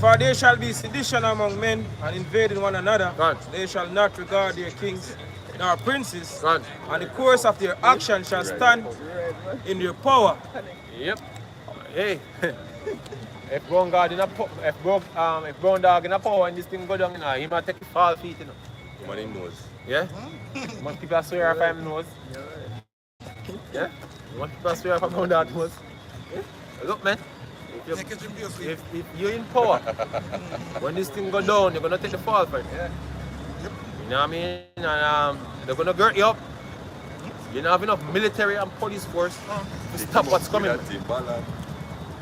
For there shall be sedition among men and invading one another. God. They shall not regard their kings nor princes, God. and the course of their action shall stand in their power. Yep. Hey, if grown dog in a power and this thing go down, you know, he might take 5 feet, you know. Money knows. Yeah? Most people swear if I'm nose. Yeah? Most people swear if I'm on that nose. Yeah? Look, man. If you're in power, when this thing go down, you're gonna take the fall for it. Yeah. You know what I mean? And they're gonna girt you up. You don't have enough military and police force to stop what's coming.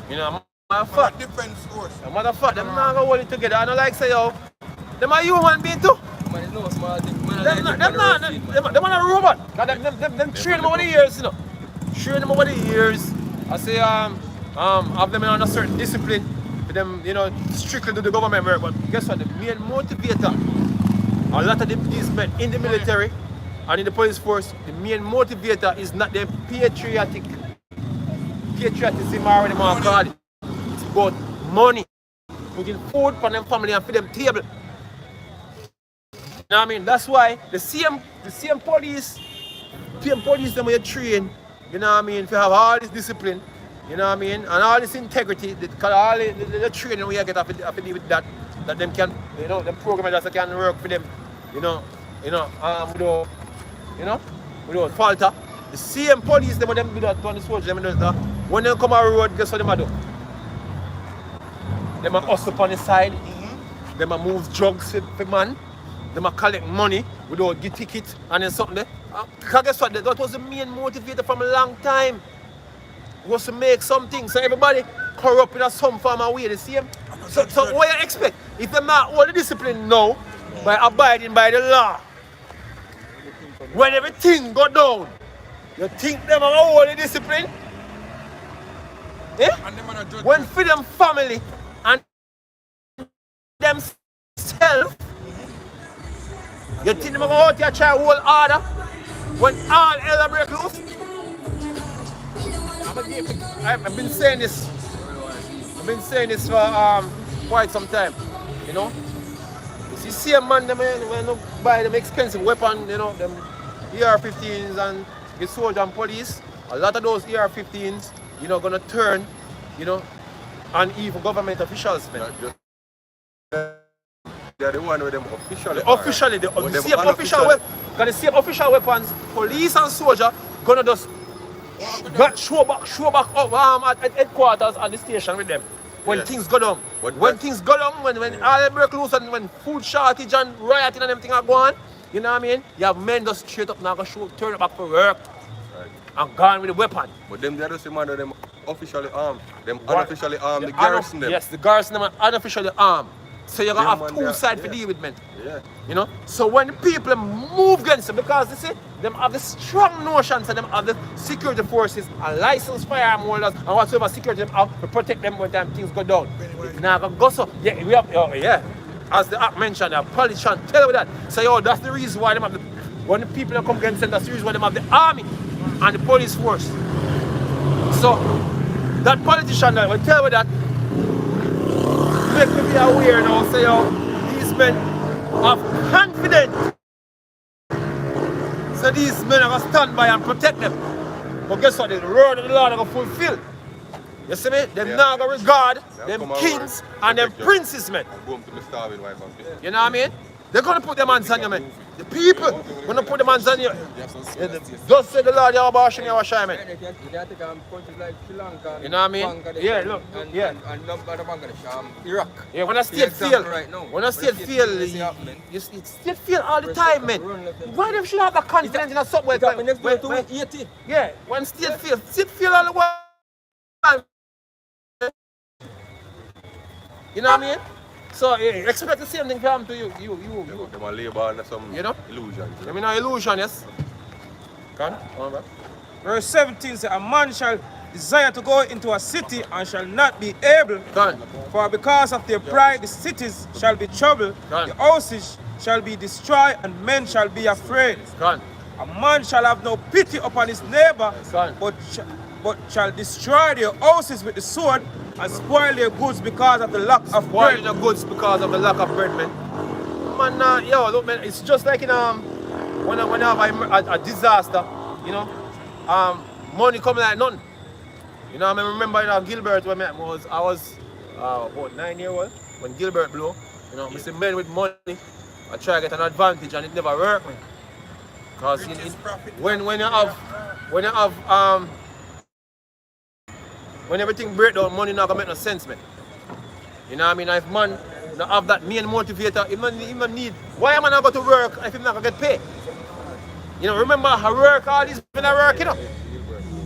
You know, matter of fact, Defense force. matter of fact, them not gonna hold it together. I don't like say yo, them are human being too. Man, it's no small thing. Man, Them are a robot. Them train them over the years, you know. Train them over the years. I say have them on a certain discipline for them, you know, strictly do the government work. But guess what? The main motivator, a lot of these men in the military and in the police force, the main motivator is not the patriotism or whatever you want to call it. It's about money. Putting food for them family and for them table. You know what I mean? That's why the same police them you train, you know what I mean, if you have all this discipline, you know what I mean, and all this integrity, because all the training we get off to deal with that them can, you know, them programmers that can work for them, without falter. The same police them do that to the soldiers, them do that. When they come on the road, guess what they do? They hustle on the side, they move drugs for man. They collect money without get ticket and then something there. Because guess what? That was the main motivator from a long time. Was to make something. So everybody corrupt in some form of way. The same. So what you expect? If they're not all the discipline now, by abiding by the law, when everything go down, you think them are all the discipline? Eh? When freedom family and themselves, you think them are out here try hold order when all hell break loose? I've been saying this. I've been saying this for quite some time. You know, you see a man them when you buy them expensive weapon, you know, them AR-15s and the soldier and police. A lot of those AR-15s, you know, gonna turn, you know, on evil government officials, man. They're the one with them officially. The same official weapons, police and soldier gonna just show back up at headquarters at the station with them. When things go down. When things go down, when all break loose and when food shortage and rioting and everything are going, you know what I mean? You have men just straight up now go turn it back for work. Right. And gone with the weapon. But them the other same man, them officially armed. Them unofficially armed, the garrison them. Yes, the garrison them are unofficially armed. So you're gonna have two sides to deal with, man. Yeah. You know? So when the people move against them, because they say them have the strong notions and them have the security forces and licensed firearm holders and whatsoever security them have to protect them when time things go down. It's not gonna go so. Yeah, we have as the act mentioned, the politician tell you that. So yo, that's the reason why them have the when the people come against them, that's the reason why them have the army and the police force. So that politician that will tell you that make me be aware now, say yo, these men have confidence. So these men are gonna stand by and protect them. But guess what? The word of the Lord are gonna fulfill. You see me? Them now gonna regard them kings and them princes, man. You know what I mean? They're gonna put them hands on you, man. The people gonna put them hands on you. Just say the Lord, you're washing your shine, man. You know what I mean? Yeah, look, yeah. Iraq. Yeah, when I state feel, when I state feel, you state feel all the time, man. Why them should have that confidence in a subway? Yeah, when state feel all the time. You know what I mean? So expect the same thing to happen to you. They might labor under some illusion. I mean, no illusion, yes. Come on, Verse 17 says, a man shall desire to go into a city and shall not be able. For because of their pride the cities shall be troubled, the houses shall be destroyed, and men shall be afraid. A man shall have no pity upon his neighbor, but shall destroy their houses with the sword and spoil their goods because of the lack of bread. Spoil the goods because of the lack of bread, man. Man, yo, look, man, it's just like in when I have a disaster, you know, money come like none. You know, I remember Gilbert when I was about 9 years old when Gilbert blew. You know, I see men with money, I try to get an advantage and it never worked, man. Because when everything break down, money not gonna make no sense, man. You know what I mean? If man not have that main motivator, he man need. Why am I not going to work if he's not gonna get paid? You know, remember I work, all these men are work, you know.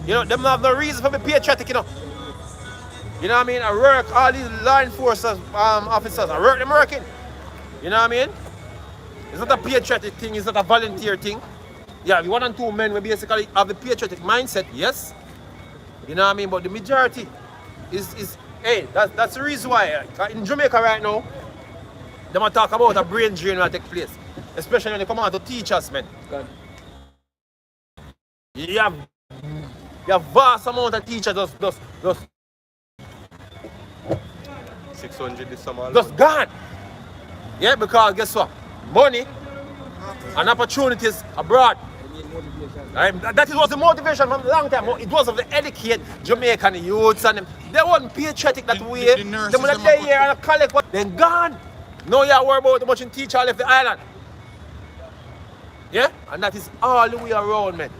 You know, them not have no reason for me patriotic, you know. You know what I mean? I work, all these law enforcement officers, I work them working. You know what I mean? It's not a patriotic thing, it's not a volunteer thing. Yeah, one and two men will basically have the patriotic mindset, yes. You know what I mean? But the majority is hey, that's the reason why in Jamaica right now, they might talk about a brain drain that take place. Especially when they come out to teach us, man. God. You have vast amount of teachers just 600 this summer. just gone. Yeah, because guess what? Money and opportunities abroad. Right? That was the motivation from a long time. It was of the educate Jamaican youths and them. They weren't patriotic that way. the nurses, They would stay here and collect what then gone. No, you worry about how much in teacher left the island. Yeah? And that is all the way around, man.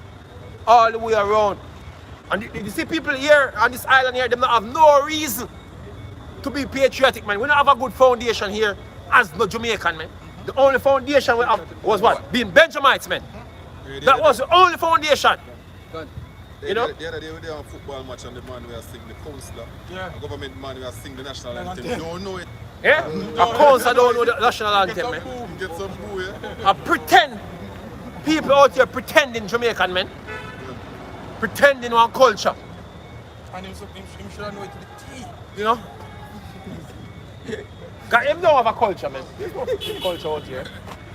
All the way around. And you see people here on this island here, they don't have no reason to be patriotic, man. We don't have a good foundation here as no Jamaican, man. The only foundation we have was what? Being Benjamites, man. That was the only foundation. You know? The other day we were on a football match and the man we are singing the counselor. Yeah. The government man we are singing the national anthem. You don't know it. Yeah? Of course I don't know the national anthem, man. Get some boo, yeah. I pretend. People out here pretending Jamaican, man. Pretending on culture. And him should know it to the T. You know? Cause him don't have a culture, man. There's no fucking culture out here.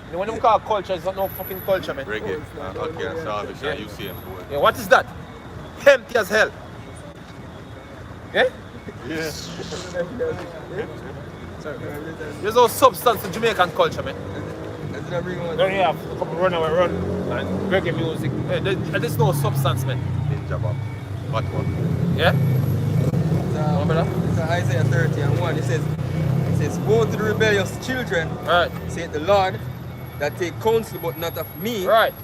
You know, when them call culture, it's not no fucking culture, man. Reggae, okay, and Salvage, and UCM. Yeah, what is that? Empty as hell. Yeah? Yeah. There's no substance in Jamaican culture, man. Let's not bring one. No, yeah, a couple run and reggae music. There's no substance, man. Ninja Bob. What one? Yeah? It's Isaiah 30 and 1. It says, woe to the rebellious children, Right. saith the Lord, that take counsel but not of me, Right.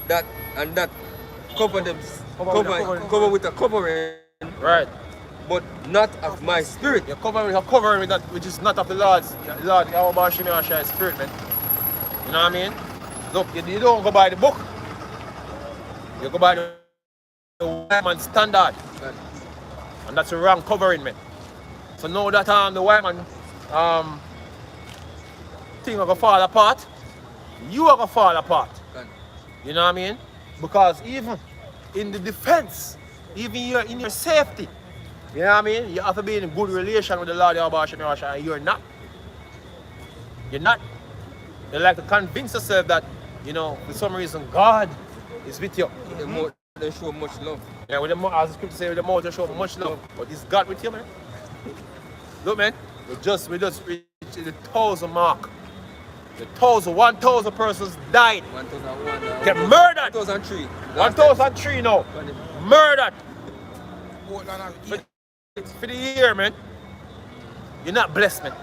that cover them, cover with a covering, Right. but not of my spirit. You're covering with that which is not of the Lord's. Lord, Yahweh Shemashai's spirit, man. You know what I mean? Look, you don't go by the book. You go by the white man standard. And that's a wrong covering, man. So now that the white man thing are gonna fall apart, you are gonna fall apart. You know what I mean? Because even in the defense, even in your safety, you know what I mean? You have to be in a good relation with the Lord Yahweh Shemashai, and you're not. You're not. You like to convince yourself that, you know, for some reason God is with you. They show much love. Yeah, with the mouth, as the scripture says, with the mouth they show much love. But is God with you, man? Look, man, we just reached the 1,000 mark. The 1,000 persons died. 1,001. Get murdered. 1,003. 1,003 now. Murdered. For the year, man. You're not blessed, man.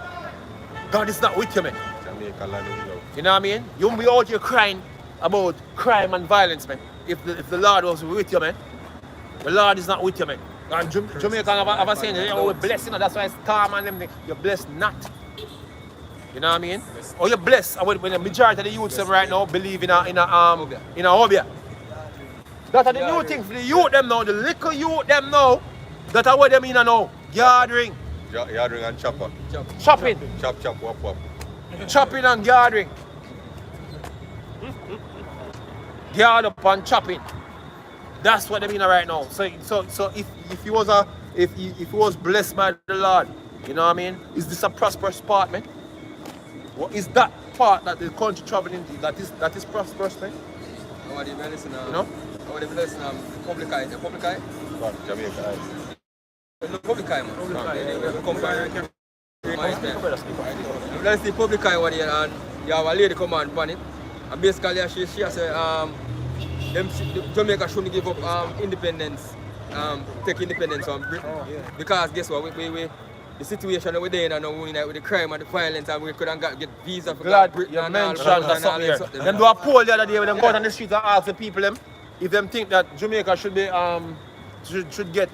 God is not with you, man. Jamaica land is love. You know what I mean? You won't be out here crying about crime and violence, man. If the Lord was with you, man. The Lord is not with you, man. And Jamaica have a saying, oh, we're blessed, you know, that's why it's calm and them. You're blessed not. You know what I mean? Or you're blessed when the majority of the youths right now believe in a hobby. That's the new thing for the youth them now, the little youth them now, that are what them in now. Gathering. Gathering and chopper. Chopping. Chop, wop. Chopping and gathering. Gather up and chopping. That's what they mean right now. So if you was blessed by the Lord, you know what I mean? Is this a prosperous part, man? What is that part that the country traveling into that is prosperous, man? I want to be listening. You know? I want to be listening. Public eye. Public eye. What? Jamaica eyes. No public eye, man. Public Come back. Let's see public eye one here, and you have a lady come on it. And basically she said Jamaica shouldn't give up independence, take independence from Britain. Because guess what, we the situation that we're in and now with the crime and the violence, and we couldn't get visa for Glad Britain you and mentioned all that something here. something. Them do a poll the other day when them go out on the street and ask the people them if them think that Jamaica should be should get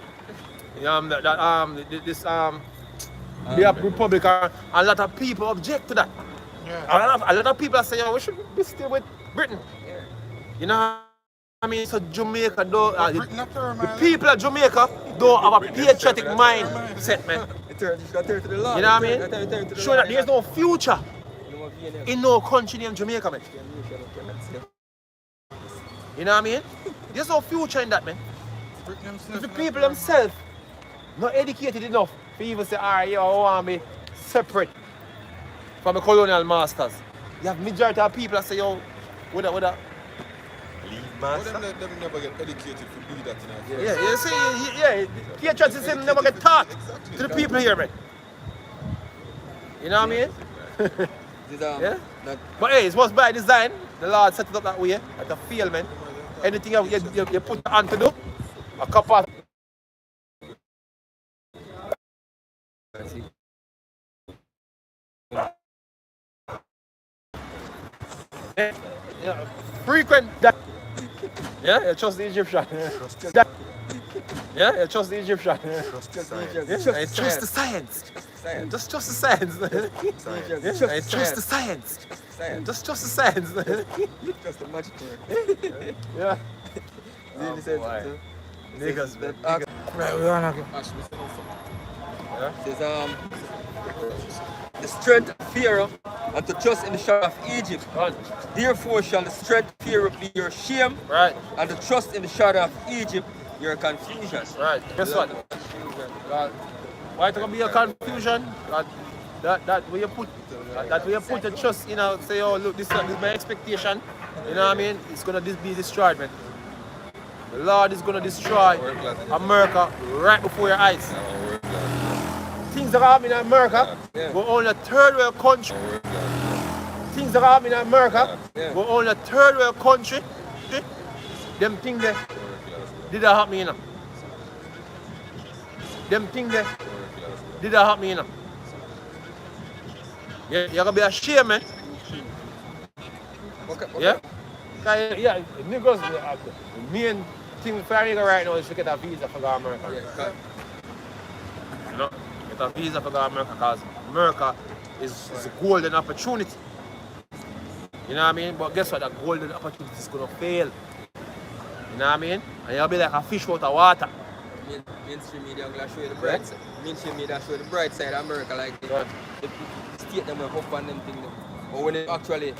be a republic, and a lot of people object to that. Yeah. A lot of people are saying, we should be still with Britain. You know I mean, so Jamaica don't, Britain term, the people of Jamaica don't have a patriotic mindset, man. Turn to the law. You know what I mean? Show that there's no future in no country named Jamaica, man. You know what I mean? There's no future in that, man. If the people themselves not educated enough for even say, alright, yo, I want to be separate from the colonial masters. You have majority of people that say, yo, what that? Leave But master. them never get educated to be that in our Yeah, you see, yeah, patriotism never get taught to the people here, man. You know what I mean? Yeah? But hey, it was by design. The Lord set it up that way, at the field, man. Anything you put your hand to do, a couple of frequent that. Yeah, you trust the Egyptian. Yeah, you trust the Egyptian. Trust the science. Yeah, trust the science. Just trust the science. Yeah, trust the science. Just trust the science. Just the magic word. Yeah. Really said Niggas, man. Right, we are Says the strength of Pharaoh and to trust in the shadow of Egypt. Therefore shall the strength of Pharaoh be your shame, Right, and the trust in the shadow of Egypt your confusion. right. Guess what? Why it gonna be a confusion? That where you put that where you put the trust, you know, say, oh look, this is my expectation. You know what I mean? It's gonna be destroyed, man. The Lord is gonna destroy America right before your eyes. Things that are happening in America, we're only a third world country. Things that are happening in America, we're only a third world country. Them things there did that happen, you know. Them things there did that happen, you know. Yeah, you're gonna be ashamed, man. Yeah? Yeah, niggas, the main thing for a nigga right now is to get a visa for go to America. You know? Get a visa for go to America because America is a golden opportunity. You know what I mean? But guess what? That golden opportunity is gonna fail. You know what I mean? And you'll be like a fish out of water. Mainstream media will show you the bright side. Mainstream media show you the bright side of America, like the state them will hope on them things. But when they actually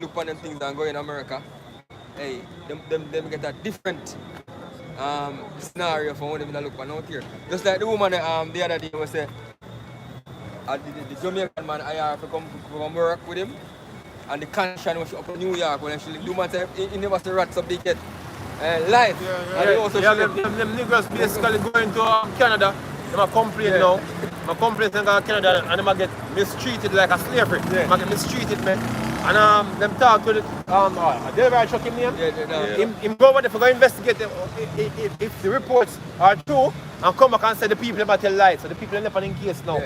look on them things that go in America, hey, them get a different scenario from what they look on out here. Just like the woman the other day was say, the Jamaican man I have to come work with him, and the condition was up in New York when she do man say he never see rats up they get life. And they also them niggas basically going to Canada. They might complain now. They complain to Canada and they might get mistreated like a slavery. They might get mistreated, man. And them talk to the delivery truck in name. Him go over there for go investigate if the reports are true and come back and say the people never tell lies. So the people never in case now.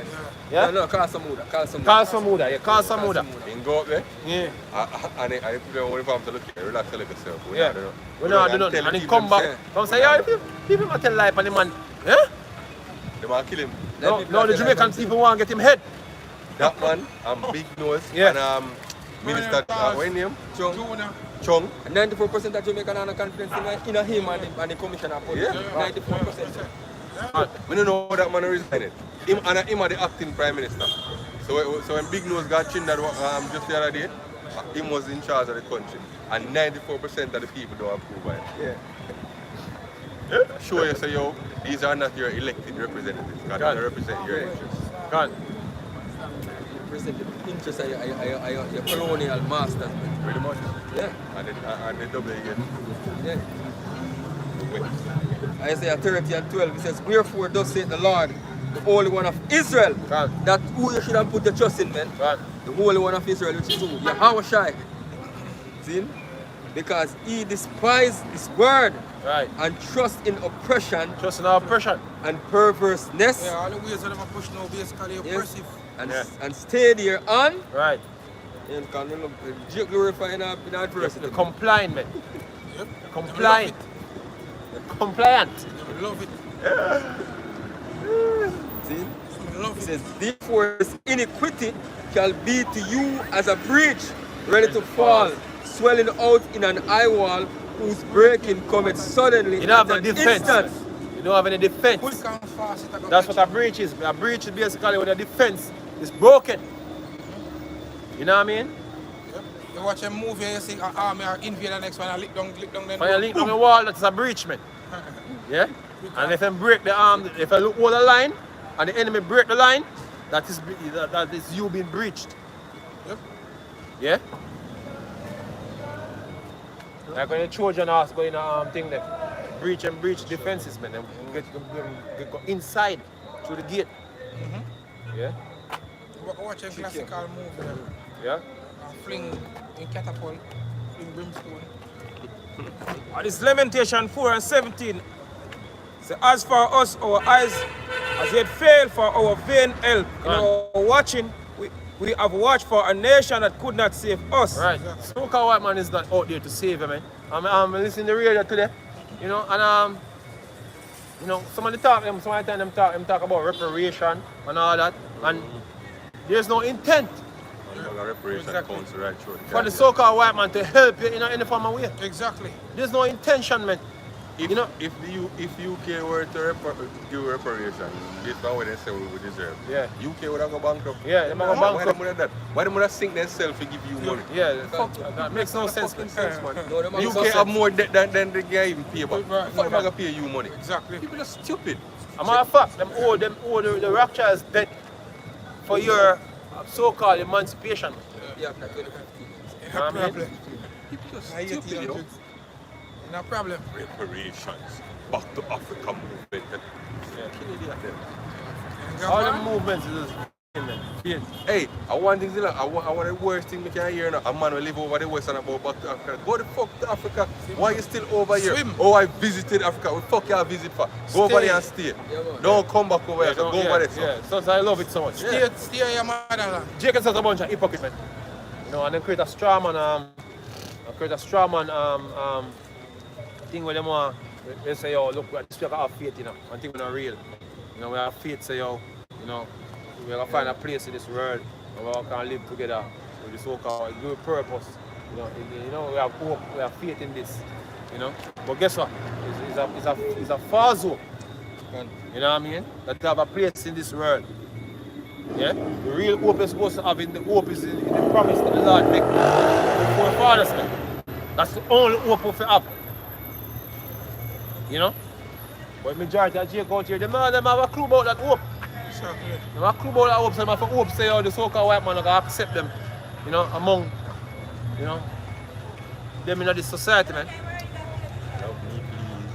Yeah? No, call some Muda. Call some Muda. In go up there, Yeah. and I put them on the farm to look at relax a little yourself. Yeah. We don't do nothing. And he come back. Come say, yeah, people might tell lie on the man. Yeah? They might kill him. No, the Jamaican people want to get him head. That man, Big Nose, Yeah. and Minister, what name? Chung. 94% of Jamaican have confidence in him and the commissioner of police. 94%. We don't know how that man resigned. Him are the acting prime minister. So when Big Nose got chin that just the other day, him was in charge of the country. And 94% of the people don't approve of it. Yeah. Show you say, yo, these are not your elected representatives. Because they represent your interests. God. Represent the interests of your colonial masters. Pretty much. Yeah. And they double again. Yeah. Isaiah 30 and 12, it says, wherefore thus saith the Lord, the Holy One of Israel, that who you should have put your trust in, man. The Holy One of Israel, which is who? Yahweh. See? Because he despised his word and trust in oppression. Trust in our oppression. And perverseness. Yeah, all the ways that I'm pushing now basically oppressive. And stay there on. Right. And can glorify in adversity. The compliant, man. Yep. Compliant. Compliant. I love it. See? I love It it. says, therefore his iniquity shall be to you as a breach ready to fall, swelling out in an eye wall whose breaking cometh suddenly. You don't have no at an defense. instant. You don't have any defense. Quick and fast, it a go That's catch what a breach is. A breach is basically when the defense is broken. You know what I mean? you watch a movie, you see an army or invade the next one, and lick down then. When you link on the wall, that's a breach, man. Yeah? And if you break the arm, if you look all the line, and the enemy break the line, that is you being breached. Yep. Yeah? Like when the Trojan horse go in a thing there, breach and breach defenses, man. Them get go inside through the gate. Yeah? Watch a classical movie, then. Yeah? Fling in catapult, fling brimstone. And this Lamentation 4 and 17. So as for us, our eyes as yet failed for our vain help. In our watching, we have watched for a nation that could not save us. Right. Smoker White Man is not out there to save you, man. I'm listening to the radio today, you know, and some of the time them talk about reparation and all that, and there's no intent Reparation counts right through. for the so-called white man to help you in any form of way. Exactly. There's no intention, man. If, You know- if UK were to give reparation based on what they say we would deserve, Yeah. UK would have go bankrupt. Yeah, they might go Why bankrupt. them would have that? Why them would have sink themselves to give you money? Yeah, that makes no sense, man. No, them have UK no have sense. more debt than the guy even pay back. Right, Fuck them gonna pay you money. Exactly. People are stupid. As a matter of fact, them owe the Rothschilds debt for your so-called emancipation. Yeah, that's 2015. No I mean- problem. People are I hate stupid, you know. it. No problem. Reparations. Back to Africa movement. Kill idiot them. All the movements is just man. Yeah. Hey, I want things like I want the worst thing we can hear now. A man will live over the west and about back to Africa. Go the fuck to Africa. Why you still over here? Swim. Oh, I visited Africa. What the fuck you visit for? Go over Stay. there and stay. Yeah, man. Don't come back over here. So don't- go over there. So. Yeah, so I love it so much. Stay in your motherland. Jake is such a bunch of hypocrites, man. You know, and then create a straw man, thing where them want, they say, yo, look, this people have faith, you know, and think we're not real. You know, we have faith, say, yo, you know, we're gonna find a place in this world where we all can live together with this so-called good purpose. You know, we have hope, we have faith in this, you know. But guess what? It's a falsehood. You know what I mean? That we have a place in this world. Yeah? The real hope is supposed to have in the hope is in the promise that the Lord make before the fathers, man. That's the only hope we have. You know? But majority of Jake out here, them have a clue about that hope. Exactly. They have a clue about that hope, so they have a hope say oh, the so-called white man are gonna accept them, you know, among, you know, them in this society, man.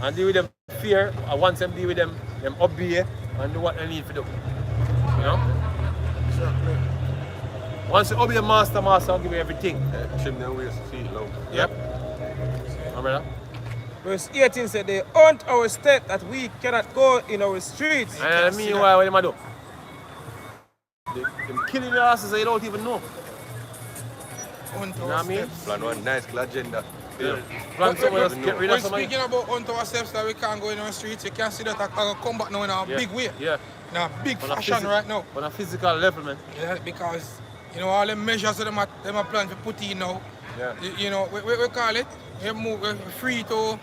And deal with them fear, and once them deal with them obey and do what they need to do. You know? Exactly. Once you obey your master will give you everything. Trim them waist feet low. Yep. Remember Verse 18 said, they haunt our state that we cannot go in our streets. that? And meanwhile, what do? They're killing your asses that you don't even know. On You know what I mean? Plan one nice agenda. Yeah. Plan someone else get rid We're of somebody. speaking about unto ourselves that we can't go in our streets. You can see that I can come back now in a Yeah. big way. Yeah. In a big On a fashion right now. On a physical level, man. Yeah, because you know all the measures that them are planning to put in now. Yeah. You know, we call it. We move free to.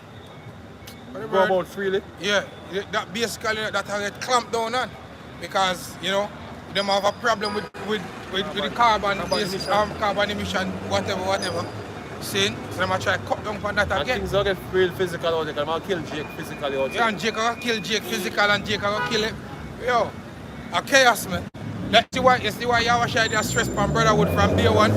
Go about freely. Yeah, that basically that I get clamped down on, because you know them have a problem with the carbon emission, whatever. Seeing, so them a try to cut down on that And again. things don't get real physical out there, because I'm kill Jake physically out Yeah, there. and Jake will kill Jake physical, and Jake will kill it. Yo, a chaos, man. That's why you see why you have a share their stress from brotherhood from day one.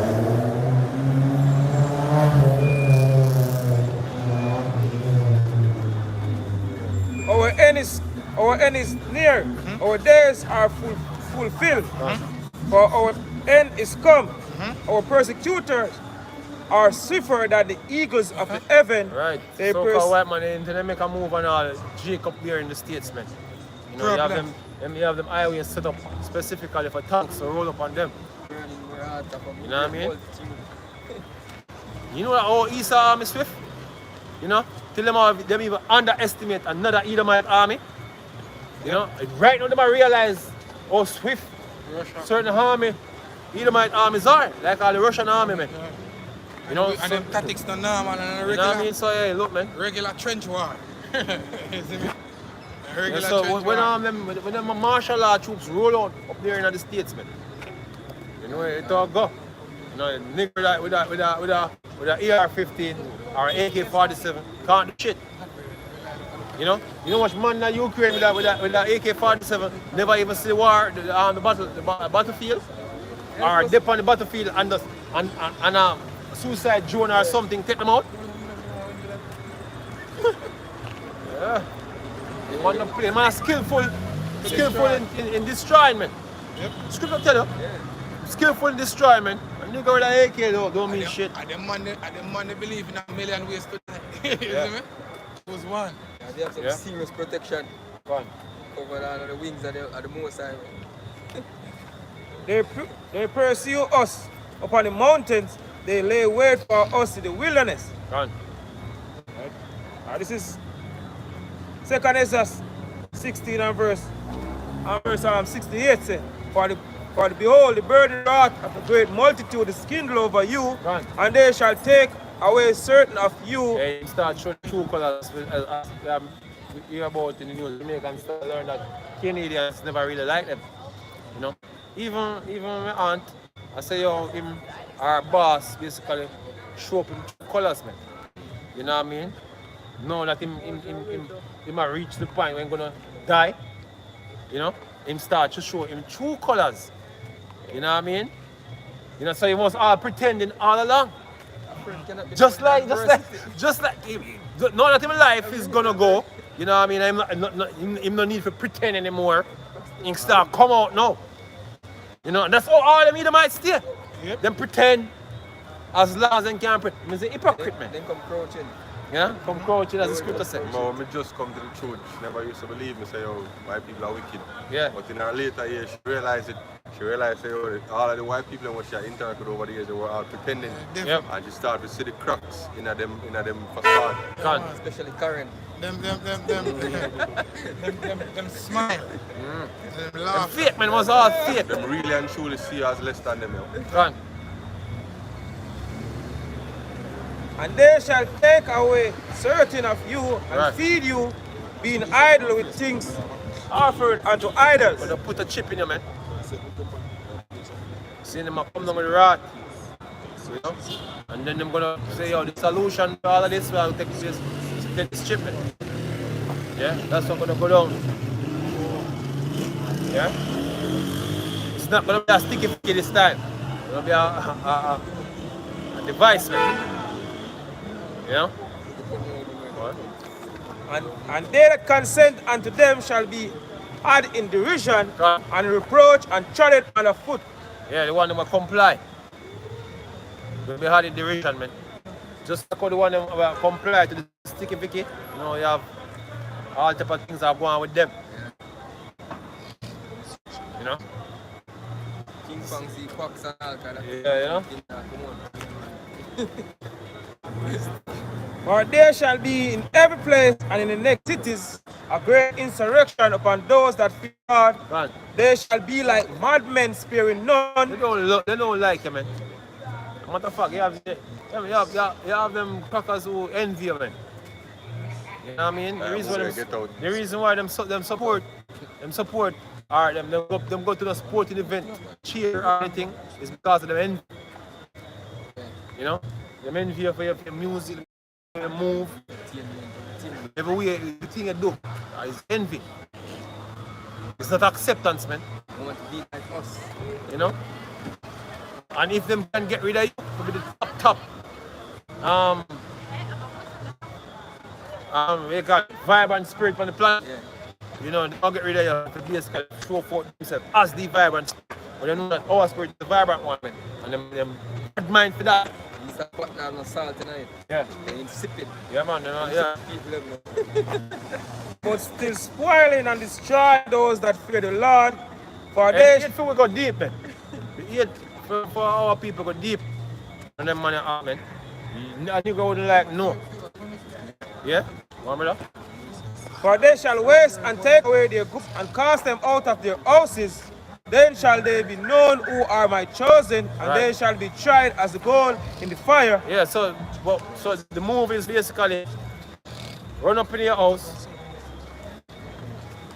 Our end is near. Our days are fulfilled. For our end is come. Our persecutors are swifter than the eagles of the heaven. Right. They So-called white man, they make a move on all Jake up there in the States, man. You know, you have them highways set up specifically for tanks to roll up on them. You know what I mean? You know how Esau army swift? You know? Till them even underestimate another Edomite army. You know? Right now they realize how swift certain army, Edomite armies are. Like all the Russian army, man. You know, and so, them tactics not normal and you know regular, what I mean? So yeah, look, man. regular trench war. You see me? Yeah, Regular so trench when war. when them martial law troops roll out up there in the States, man, you know it all go. You know, nigga with a AR-15 or AK-47 can't do shit. You know much man in Ukraine with that AK-47 never even see the war on the battlefield, or dip on the battlefield and a suicide drone or something take them out. Yeah. The man don't play. Man skillful in destroying, man. Yep. Scripture tell you, skillful in destroying, man. And nigga with an AK don't mean shit. And them man they believe in a million ways to die. You Yeah. see me? It was one. Yeah, they have some Yeah. serious protection Go on. over the wings of the most high. They pursue us upon the mountains. They lay wait for us in the wilderness. Go on. This is 2 Esdras 16 and verse 68 say, for the behold, the burden wrath of a great multitude is kindled over you, Right. and they shall take away certain of you. Yeah, you start showing true colors. We hear about in the news. Jamaicans start to learn that Canadians never really like them. You know, even my aunt, I say yo, him, our boss basically show up in true colors, man. You know what I mean? Know that him might reach the point when he's gonna die. You know, him start to show him true colors. You know what I mean? You know, so he was all pretending all along. Just like him, know that his life is gonna go. You know what I mean? Him no need to pretend anymore. He start come out now. You know, and that's all them might stay. Yep. Them pretend as long as they can pretend. It's a hypocrite, man. Then come crouching. Yeah? Come crouching as the scripture said. But when I just come to the church, never used to believe me, say, oh, white people are wicked. Yeah. But in her later years, she realized it. She realized, say, oh, all of the white people in which she interacted with over the years, they were all pretending. Yep. And she started to see the cracks in them facade. Gone. Especially Karen. Them smile. Them The laugh. fake, man, was all fake. Them really and truly see us less than them. You know? Gone. And they shall take away certain of you and Right. feed you, being idle with things offered unto idols. But they put a chip in you, man. See them come down with the rat. You know? And then they're gonna say, yo, the solution to all of this will take this chip. Man. Yeah, that's what's gonna go down. Yeah? It's not gonna be a sticky fiki this time. It's gonna be a device, man. You know? What? And they that consent unto them shall be had in derision Right. and reproach and trodden under foot. Yeah, the one that will comply. We'll be hard in derision, man. Just like how the one that will comply to the sticky picky, you know, you have all type of things that are going on with them. You know? King Fancy, Fox and all kind of. Yeah, you know? Come on. For there shall be in every place and in the next cities a great insurrection upon those that fear God. Man, They shall be like madmen sparing none. they don't like you, man. Matter of fact, you have them crackers who envy you, man. You know what I mean? The reason why them support, or them go to the sporting event, cheer or anything, is because of them envy. You know? Them envy you for your music, your move, every way, the thing you do is envy. It's not acceptance, man. They want to be like us. You know? And if them can get rid of you, it'll be the top. We got vibrant spirit on the planet. Yeah. You know, they don't get rid of you to basically show forth themselves as the vibrant spirit. But they know that our spirit is the vibrant one, man. And them bad mind for that. He's a pot now, no salt tonight. Yeah. And he's sipping. Yeah, man, you know, yeah. People them know. But still spoiling and destroy those that fear the Lord. For And they the hate for we go deep, man. The hate for our people go deep. And them money out, man. I think I wouldn't like no. Yeah? Want me to? For they shall waste and take away their goods and cast them out of their houses. Then shall they be known who are my chosen, and Right. they shall be tried as the gold in the fire. Yeah, so the move is basically run up in your house.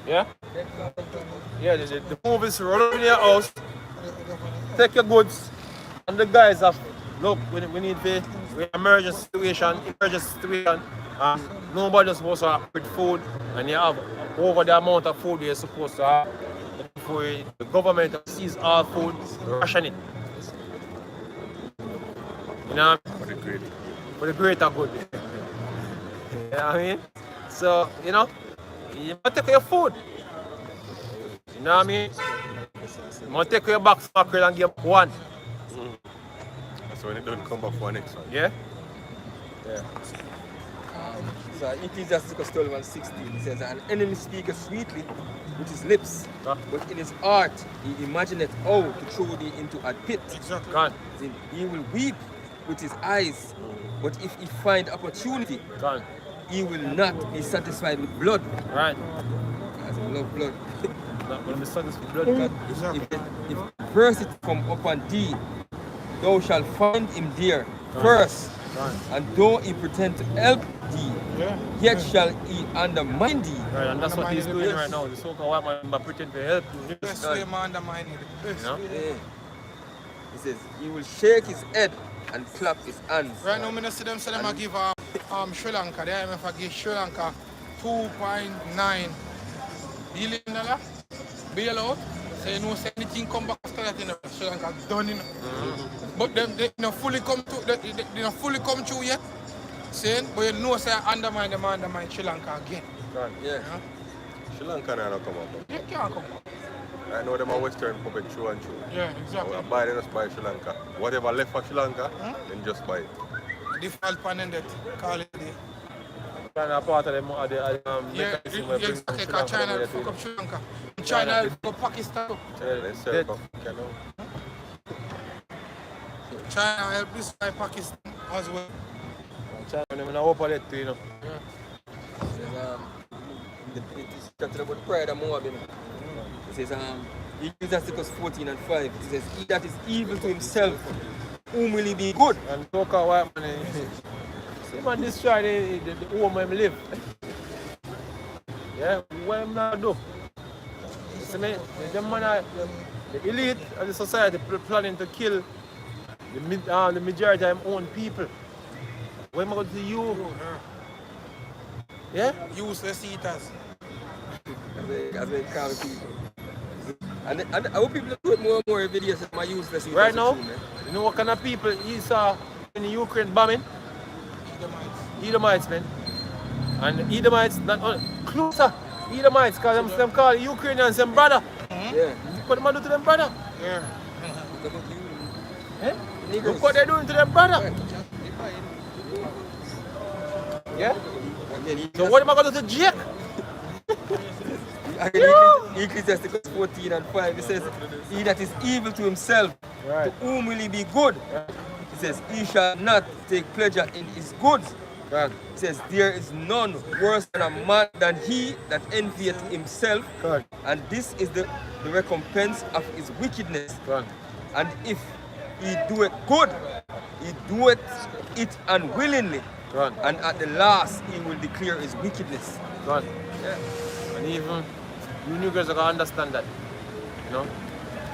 Yeah? Yeah, the move is run up in your house, take your goods, and the guys have, look, we need to, emergency situation, nobody's supposed to have with food, and you have over the amount of food you're supposed to have. Before the government sees all food, ration it. You know what I mean? For the greater good. You know what I mean? So, you know, you must take your food. You know what I mean? You must take your box mackerel and give one. So when it don't come back for next one. Yeah? Yeah. So Ecclesiastes 12:16, it says, an enemy speaketh sweetly with his lips, but in his heart he imagineth how to throw thee into a pit. Gone. Then he will weep with his eyes, but if he find opportunity, Gone. he will not be satisfied with blood. Right. As I love blood. Not going to be satisfied with blood. If verse it from upon thee, thou shalt find him there first. And though he pretend to help thee, yet shall he undermine thee. Right, and that's what he's doing right now. The so-called white man pretend to help you. Best way man undermine it. You know? Yeah. He says, he will shake his head and clap his hands. Right now, I don't see them say them give Sri Lanka. The IMF give Sri Lanka $2.9 billion bailout. So you know, say anything come back after that, you know, Sri Lanka done, you know. But they not fully come to, they not fully come through yet. Saying, but you know, say undermine Sri Lanka again. Right. Yeah. Sri Lanka not come up. They can't come back. I know them are Western puppet true and true. Yeah, exactly. I buy, they just buy Sri Lanka. Whatever left for Sri Lanka, then just buy it. Default pan that call it. Kind of part of the Yeah, mechanism where bring exactly. Sri Lanka China together fuck to up Sri Lanka. China fuck up Pakistan. They sell Dead. back, you know. China help this by Pakistan as well. China, I'm not open it too, you know. It's talking about pride and Moab, you know. It says, Ecclesiastes 14:5, it says, he that is evil to himself, whom will he be good? And talk about white man, see man destroy the home where I live. Yeah, what am I not do? See me, the man, the elite of the society planning to kill the majority of their own people. What am I going to do you? Yeah? Useless eaters. As they call people. And I hope people do it more and more videos of my useless. Right now, you know what kind of people you saw in the Ukraine bombing? Edomites, man. And Edomites, not only, closer. Edomites, because them call Ukrainians them brother. Yeah. What am I do to them brother? Yeah. Eh? Look what they're doing to them brother. Yeah? So what am I going to do to Jake? Ecclesiastes 14:5, it says, he that is evil to himself, Right. to whom will he be good? It says, he shall not take pleasure in his goods. God. It says, there is none worse than a man than he that envieth himself, God. and this is the recompense of his wickedness. God. And if he doeth good, he doeth it unwillingly, God. and at the last he will declare his wickedness. God. Yeah. And even you new girls are going to understand that. You know?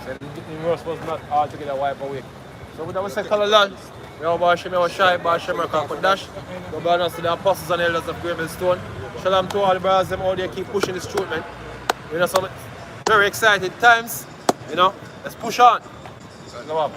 So the universe was not altogether wipe away. So with that we say color land. We are Bash, we are Shy, Bash, we are Dash. We are to the apostles and elders of Gravelstone. Shalom to all the brothers them out there keep pushing this truth, man. You know, some very excited times. You know, let's push on. Go up.